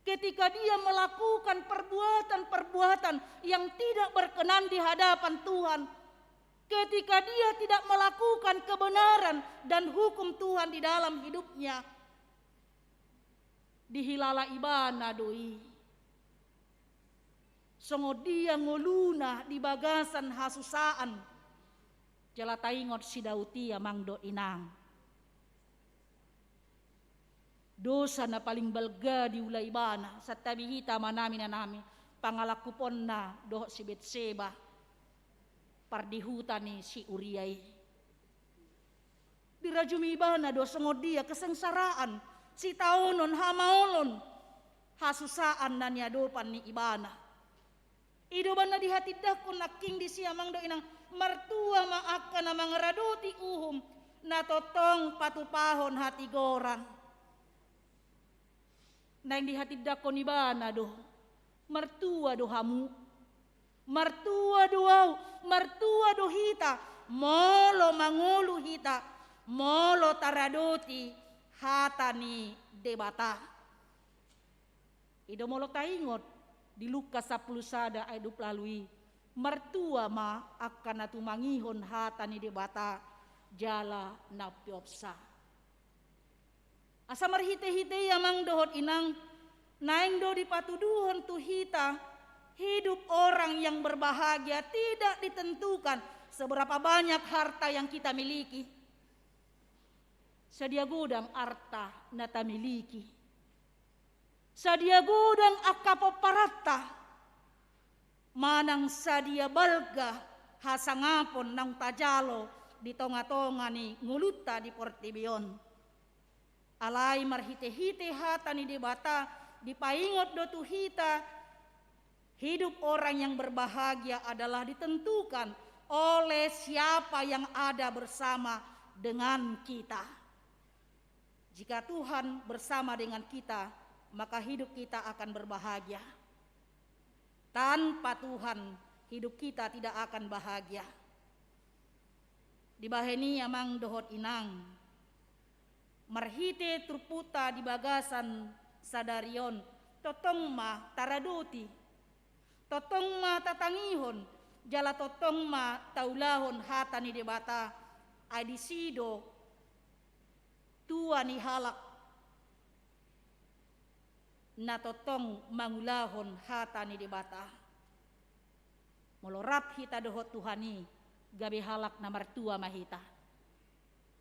Ketika dia melakukan perbuatan-perbuatan yang tidak berkenan di hadapan Tuhan. ketika dia tidak melakukan kebenaran dan hukum Tuhan di dalam hidupnya. Dihilala ibana doi. Songo dia ngoluna di bagasan hasusaan. Jala taingot si dautia mangdo inang. Dosa na paling balga di ulay ibana sa tabihita manami na nami pangalakupon na doho si Betseba pardihuta ni si Uriay. Dirajumi ibana do songo dia kesengsaraan si taonon hamaolon hasusaan na niya dopan ni ibana. Ido ba na dihatid ko naking di siya mangdo inang martua maaka na mga radoti uhum na totong patupahon hati goran. Na hindi hatid ko ni bana do martua do hamu, martua do aw, martua do hita, molo mangulu hita, molo taradoti hata ni debata. Ido molo taingot di Lukas 10 ayat 20 martua ma akan natumangihon hata ni debata jala na piopsa. Asa marhite-hite yamang dohot inang naing do dipatuduhon tu hita hidup orang yang berbahagia tidak ditentukan seberapa banyak harta yang kita miliki. Sadia gudang harta nata miliki. Sadia gudang akapoparata. Manang sadia balga hasangapon ng tajalo di tonga-tonga ni nguluta di Portibion. Alay marhite-hite hata ni debata dipaingot do tuhita hidup orang yang berbahagia adalah ditentukan oleh siapa yang ada bersama dengan kita. Jika Tuhan bersama dengan kita, maka hidup kita akan berbahagia. Tanpa Tuhan, hidup kita tidak akan bahagia. Dibaheni amang dohot inang, marhite turputa di bagasan sadarion, totong ma taradoti, totong ma tatangihon, jala totong ma taulahon hata ni debata, ay disido tua ni halak, na totong mangulahon hata ni debata. Molorap hita dohot Tuhani, gabi halak na martua mahita.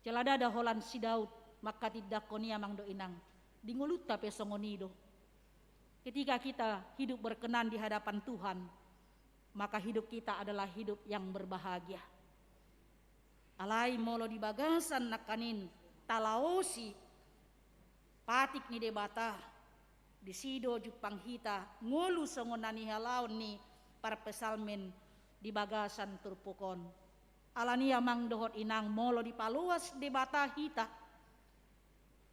Jalada daholan si Daud, maka tidak konia mangdo inang. Dinguluta pesongonido. Ketika kita hidup berkenan di hadapan Tuhan, maka hidup kita adalah hidup yang berbahagia. Alai molo di bagasan nakanin talaosi patik ni debata disido jupang hita ngulu songonani halaon ni parpesalmen di bagasan turpukon. Alania mang dohot inang molo di paluas debata hita.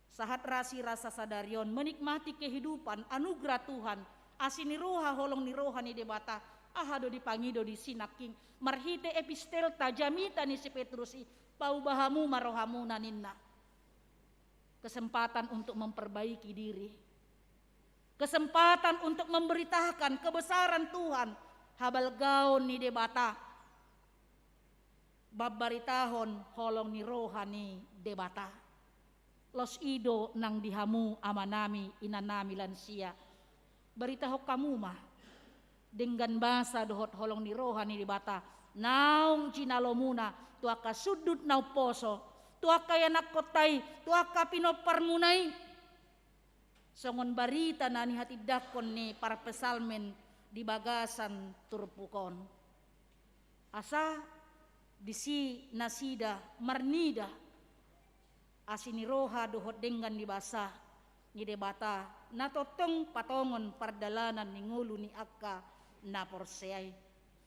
Sahat rasi rasa sadarion menikmati kehidupan anugerah Tuhan asini roha holong ni roha ni debata ahado dipangido di sinaking marhite epistel tajamita ni si Petrusi paubahamu marohamu naninna. Kesempatan untuk memperbaiki diri, kesempatan untuk memberitakan kebesaran Tuhan habal gaon ni debata babaritahon holong ni roha ni debata. Los ido nang dihamu amanami inanami lansia. Beritahu kamu mah dengan bahasa dohot holong ni rohani di bata. Naung jinalomuna tuaka sudut nau poso. Tuaka yanak kotai, tuaka pinoparmunai. Songon barita nani hati dakon ni para pesalmen di bagasan turpukon. Asa disi nasida marnida. Asini roha dohot dengan di basa ni debata na totong patongon pardalanan ni ngulu ni akka na porseay.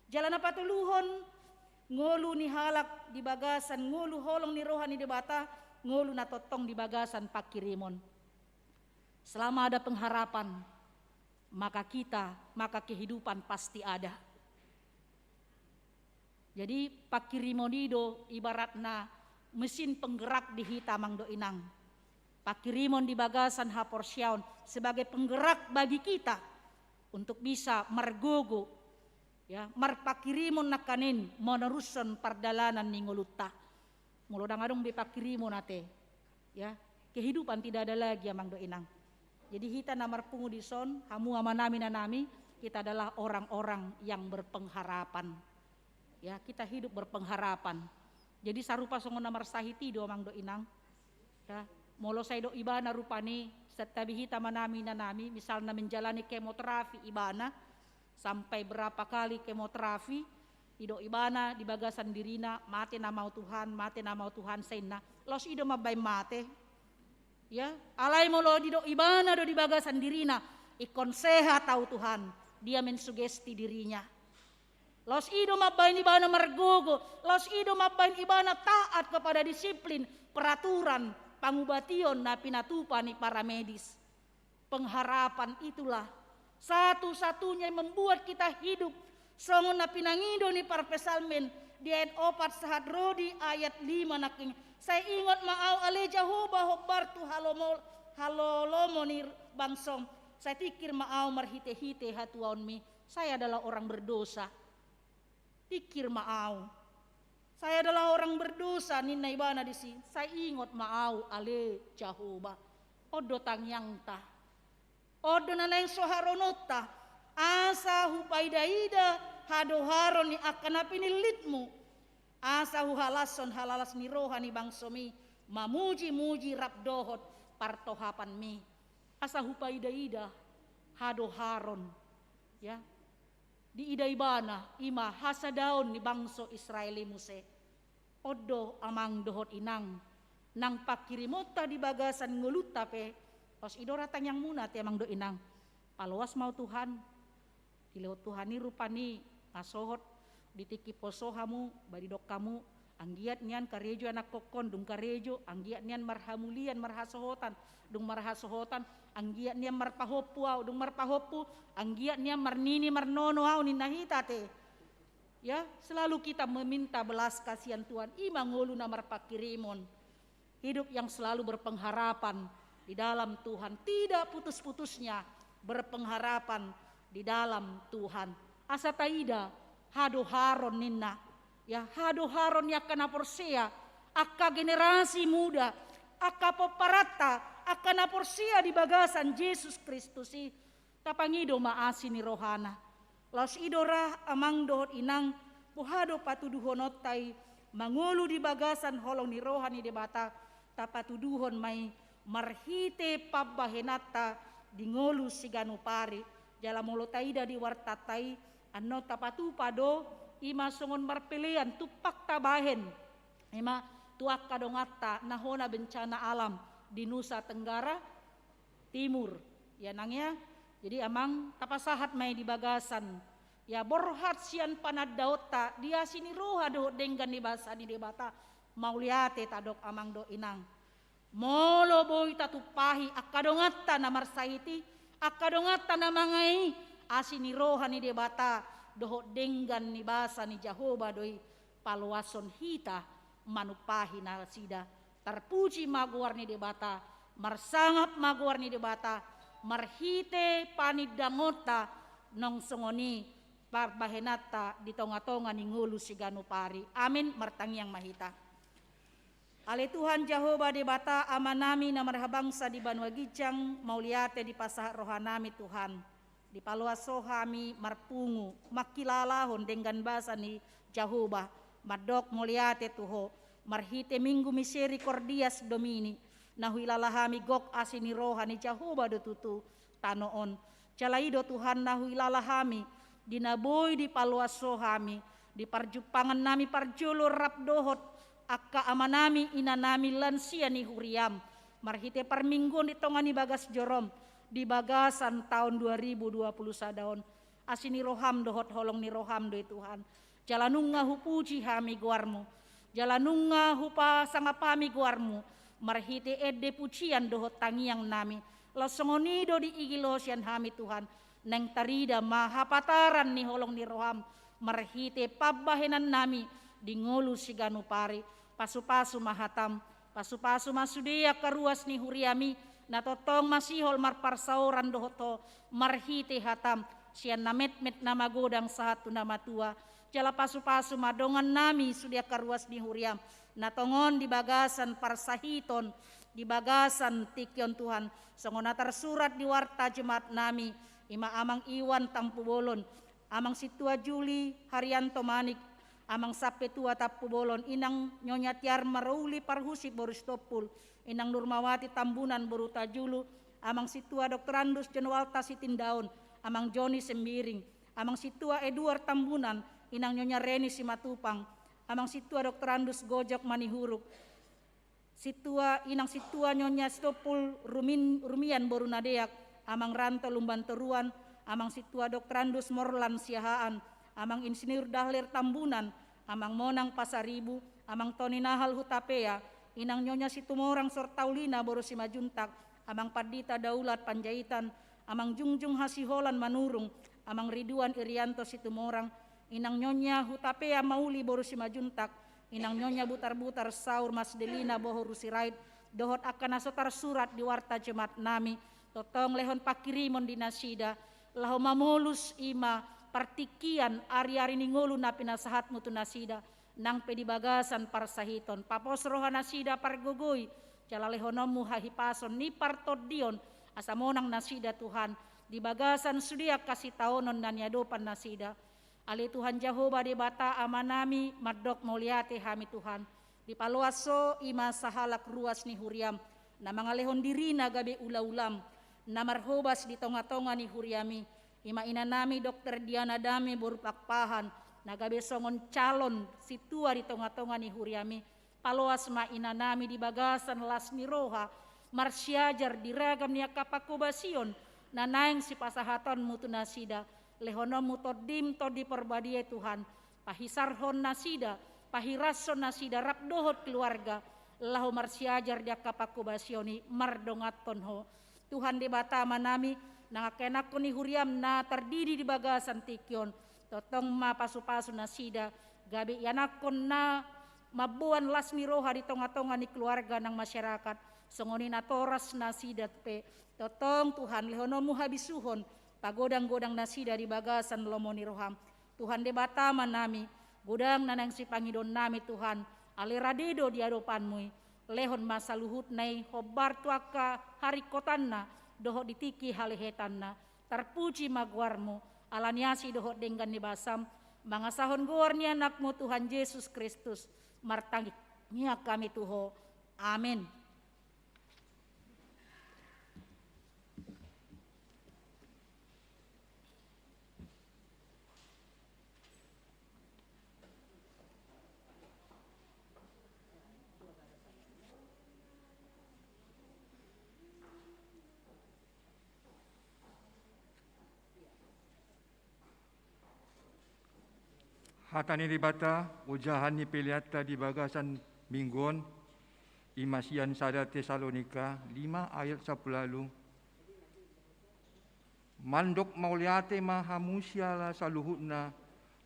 Jalan na patuluhon ngulu ni halak di bagasan ngulu holong ni roha ni debata ngulu na totong di bagasan pakirimon. Selama ada pengharapan maka kehidupan pasti ada. Jadi pakirimonido ibaratna mesin penggerak di hitamang do inang. Pakirimon di bagasan haporsyaon sebagai penggerak bagi kita untuk bisa mergogo Ya, marpakirimon nakanin menerusan pardalanan ni ngulutta. Mulo dangadong bipakirimo nate. Ya, kehidupan tidak ada lagi amang do inang. Jadi kita namar pungu di son, hamu amanami nanami, kita adalah orang-orang yang berpengharapan. Ya, kita hidup berpengharapan. Jadi sarupa songon namar sahiti do amang do inang. Ya, molo say do ibana rupani setabi hita manami nanami, misalnya menjalani kemoterapi ibana sampai berapa kali kemoterapi, ido ibana di bagasan dirina, mate namau Tuhan sena, los ido mabay mate. Ya, alay mo lo di do ibana do di bagasan dirina, ikon sehat tahu Tuhan, dia mensugesti dirinya. Los ido mabay ibana mergogo, los ido mabay ibana taat kepada disiplin, peraturan, pangubation na pinatupa ni para medis. Pengharapan itulah satu-satunya yang membuat kita hidup. Songon na pinangido ni parpesalmen di ayat 4 sahat rodi ayat 5 naking. Saya ingat maaw ale Jehovah hobartu halolomo ni bangsom. Saya pikir maaw marhite-hite hatuan mi. Saya adalah orang berdosa. Pikir maaw. Saya adalah orang berdosa ni naibana di sini. Saya ingat maaw ale Jehovah. Odo tangyang ta. Odo nanay soharonota, asa hupaidaida hadoharon ni akan pinilitmu, asa halason halalas ni rohani bangsomi, mamuji-muji rabdohot partohapan mi, asa hupaidaida hadoharon, ya, di idaibana ima hasadaon ni bangso Israeli muse, odo amang dohot inang, nang pakirimota di bagasan ngulutape. Pas idoratang yang muna ti amang do inang. Paluas mau Tuhan. Dilewat Tuhan ni rupani ngasohot ditiki posohamu badidok kamu anggiat nian karejo anak kokon dung karejo anggiat nian marhamulian marhasohotan dung marhasohotan anggiat nian marpahopu au dung marpahopu anggiat nian marnini marnono au ninahita te. Ya, selalu kita meminta belas kasihan Tuhan. Imang ngulu na marpakirimon. Hidup yang selalu berpengharapan di dalam Tuhan, tidak putus-putusnya berpengharapan di dalam Tuhan. Asa taida hado haron ninna, ya hado haron ya kana porsia, akka generasi muda, akka poparata, akka na porsia di bagasan Yesus Kristus i tapangido maasi ni rohana. Los idora amang dohot inang puhado patuduhonot tay mangulu di bagasan holong ni rohani debata tapatuduhon may marhite pabahenata dingolu siganu pari jala molo taida di wartatai anno tapatu pado ima songon marpelean tupak tabahen ima tuak kadongata nahona bencana alam di Nusa Tenggara Timur ya nangya. Jadi amang tapasahat may di bagasan ya borhat sian panadaota dia sini roha do denggan di basa di debata mauliate tadok amang do inang. Molo boy tatupahi akadongata na marsaiti akadongata na mangai asini roha ni debata doho denggan ni basa ni Jehovah doi paluason hita manupahi na sida terpuji maguar ni debata marsangap maguar ni debata marhite panidangota nong songoni parbahenata di tonga-tonga ni ngulu siganu pari amin martangyang mahita. Ale Tuhan Jehovah debata amanami na marhabangsa di Banua Gijang mauliate di pasah rohanami Tuhan di paluasohami marpungu makilalahon dengan basa ni Jehovah madok mauliate tuho marhite minggu misericordias domini nahuilalahami gok asini rohani Jehovah do tutu tanoon jalaido Tuhan nahuilalahami dinaboy di paluasohami di parjupangan nami parjulur rabdohot akka amanami inanami lansia ni huriam marhite parminggon di tongani bagas jorom di bagasan tahun 2020 sadaon asini roham dohot holong ni roham do Tuhan jalanunga hupuji hami guarmu jalanunga hupa sangapami guarmu marhite edde pucian dohot tangiang nami losongonido di igilosian hami Tuhan neng tarida mahapataran ni holong ni roham marhite pabahenan nami di ngolu siganu pari pasu-pasu mahatam pasu-pasu masudia karuas ni huriami natotong masihol marparsauran dohoto marhite hatam sian namet-met nama godang sahatu nama tua. Jala pasu-pasu madongan nami sudia karuas ni huriam. Natongon di bagasan parsahiton, di bagasan tikion Tuhan. Songona tersurat di warta jemaat nami. Ima amang Iwan Tampu Bolon, amang Situa Juli Haryanto Manik, amang Sape Tua Tapu Bolon, inang Nyonya Tiar Marauli Parhusi Boristopul, inang Nurmawati Tambunan Boruta Julu, amang Situa Dr. Andus Jenwalta Sitindaun, amang Joni Sembiring, amang Situa Edward Tambunan, inang Nyonya Reni Simatupang, amang Situa Dr. Andus Gojok Manihuruk, inang Situa Nyonya Stopul Rumian Borunadeak, amang Ranto Lumbanteruan, amang Situa Dr. Andus Morlan Siahaan, amang Insinyur Dahlir Tambunan, amang Monang Pasaribu, amang Tony Nahal Hutapea, inang Nyonya Situmorang Sortaulina Borosima Juntak, amang Padita Daulat Panjaitan, amang Jungjung Hasiholan Manurung, amang Ridwan Irianto Situmorang, inang Nyonya Hutapea Mauli Borosima Juntak, inang Nyonya Butar-Butar Saur Mas Delina Bohor Rusirait, dohot akan asotar surat di warta jemaat nami, totong lehon pakirimon di nasida, laho mamolus ima partikian ari-ari ningolu na pinasahat mutu nasida, nang pedibagasan parsahiton, papos roha nasida pargogoy, jala lehonomu hahipason ni partodion, asamonang nasida Tuhan, di bagasan sudia kasih taonon dan yadopan nasida, ali Tuhan Jehovah di bata amanami madok moliate hami Tuhan, di paluaso ima sahalak ruas ni huriam, na mga lehon dirina gabi ula-ulam, na marhobas di tonga-tonga ni huriami, ima inanami Dr. Diana Dami Borupakpahan, na gabi songon calon situa di tonga-tonga ni huriami, paluas ma inanami di bagasan las ni roha, marsyajar diragam niya kapakubasion, na naing si pasahaton mutu nasida, lehonom mutodim to di perbadie Tuhan, pahisarhon nasida, pahirason nasida rapdohot keluarga, lahu marsyajar dia kapakubasioni mardongaton ho. Tuhan di bata manami nangakenak ko ni huriam na terdiri di bagasan tikion, totong mapasu-pasu nasida, gabi yanakon na mabuan lasmi roha di tonga-tonga ni keluarga ng masyarakat, songoni na toras nasida pe, totong Tuhan lehonomu habisuhon, pagodang-godang nasida di bagasan lomoni roham. Tuhan di bata manami, godang nanang si Pangidon nami Tuhan, aliradedo di adopanmu, lehon masa luhut nai hobar tuaka hari kotanna dohot ditiki halehetanna terpuji magwarmu alaniasi dohot denggan nibasam mangasahon gorni anakmu Tuhan Yesus Kristus martangi kami tuho amin. Hatani ribata, ujahan ni peliata di bagasan minggon, imasian sada Tesalonika 5 ayat 10. Mandok mauliate mahamusia la saluhutna,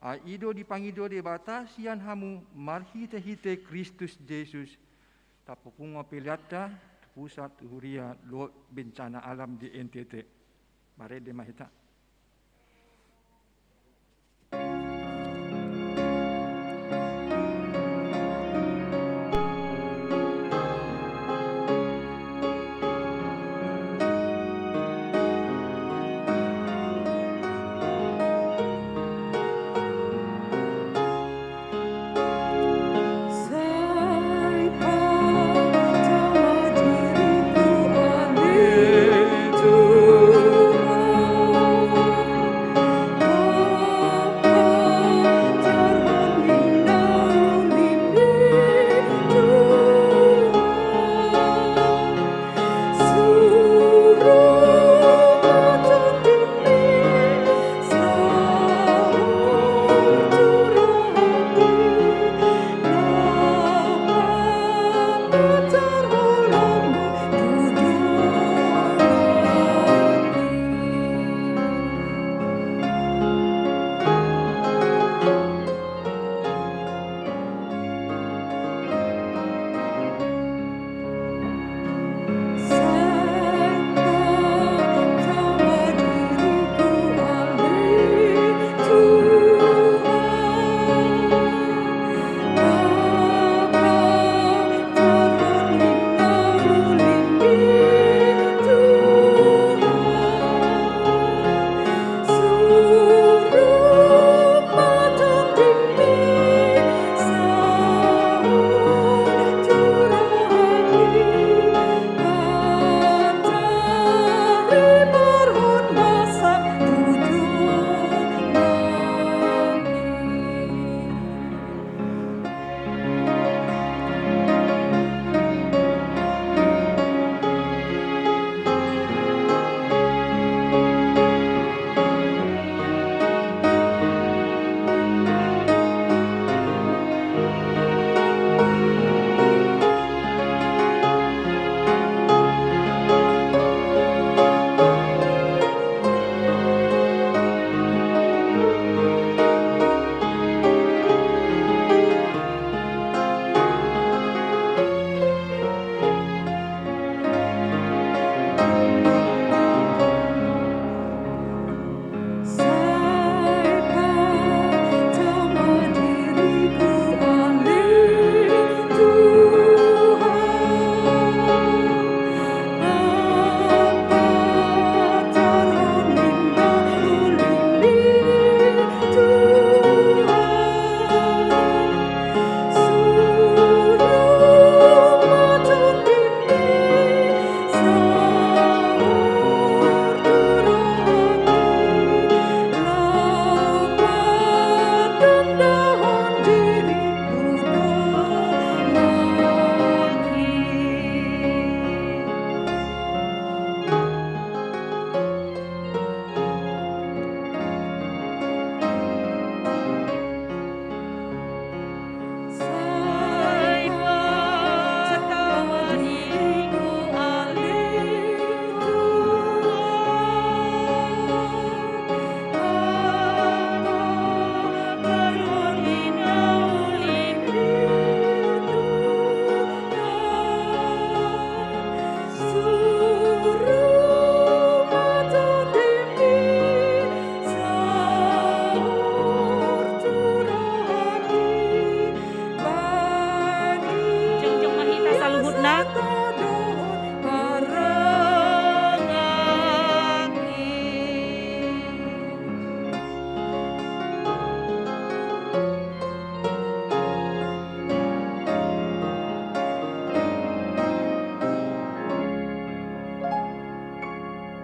aido dipangido di bata sian hamu marhite-hite Kristus Yesus. Tapupunga peliata, pusat huria lo bencana alam di NTT. Mari de mahita. Diriku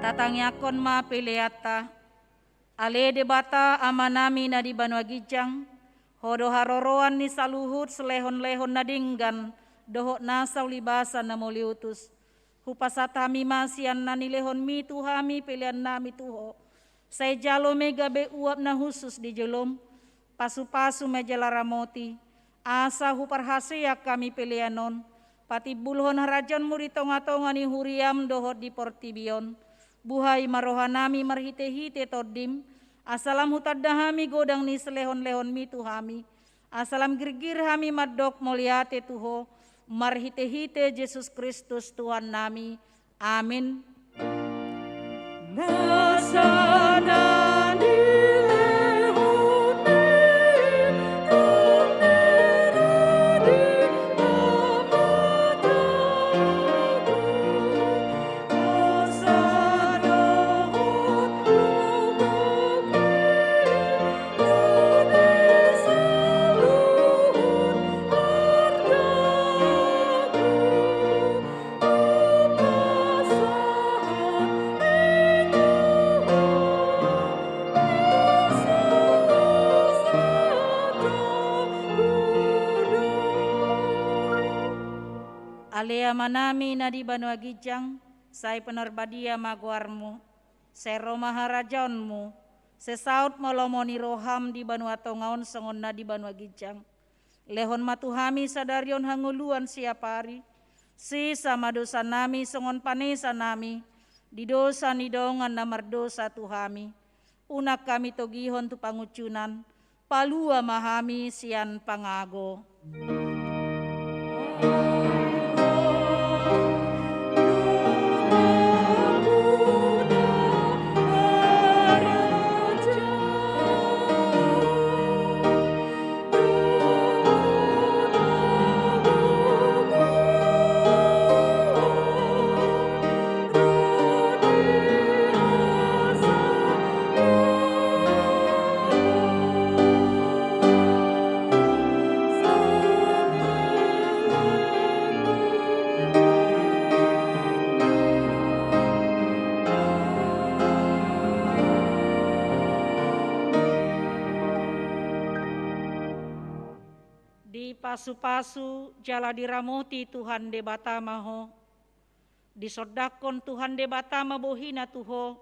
Tatangyakon ma peleata, ale debata amanami na di Banua Gijang, hodo haroroan ni saluhut selehon-lehon na dinggan, doho nasaw libasan na moliutus. Hupasatami masian na nilehon mi tuhami pilihan nami tuho. Say jalo mega be uap na husus di jelom, pasu-pasu mejala ramoti, asa huparhasia kami pilihanon, pati bulhon harajan muri tonga-tonga ni huriam dohot di portibion. Buhay marohanami marhite-hite todim, asalam hutadahami godang ni selehon-lehon mi tuhami, asalam girgir hami madok moliate tuho, marhite-hite Yesus Kristus Tuhan nami. Amin. Alea manami na di Banua Gijang, say penerbadia maguarmu, say romaharajaonmu, say saut molomoni roham di Banua Tongaon songon na di Banua Gijang. Lehon matuhami sadarion hanguluan siapari, si sama dosa nami songon panesa nami, di dosa nidongan na mardosa tuhami. Unak kami togihon tu pangucunan, palua mahami sian pangago. Pasu-pasu jala diramoti Tuhan de batama ho, disodakon Tuhan de batama bohina tuho,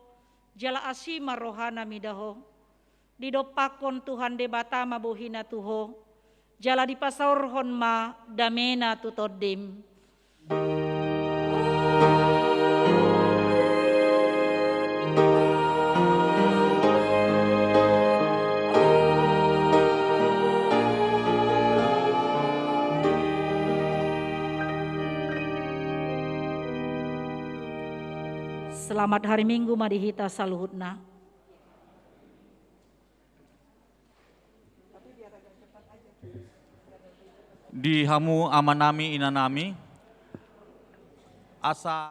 jala asima rohana midaho, didopakon Tuhan de batama bohina tuho, jala dipasaurhon ma damena tutodim. Selamat hari Minggu madihita saluhutna. Di hamu amanami inanami asa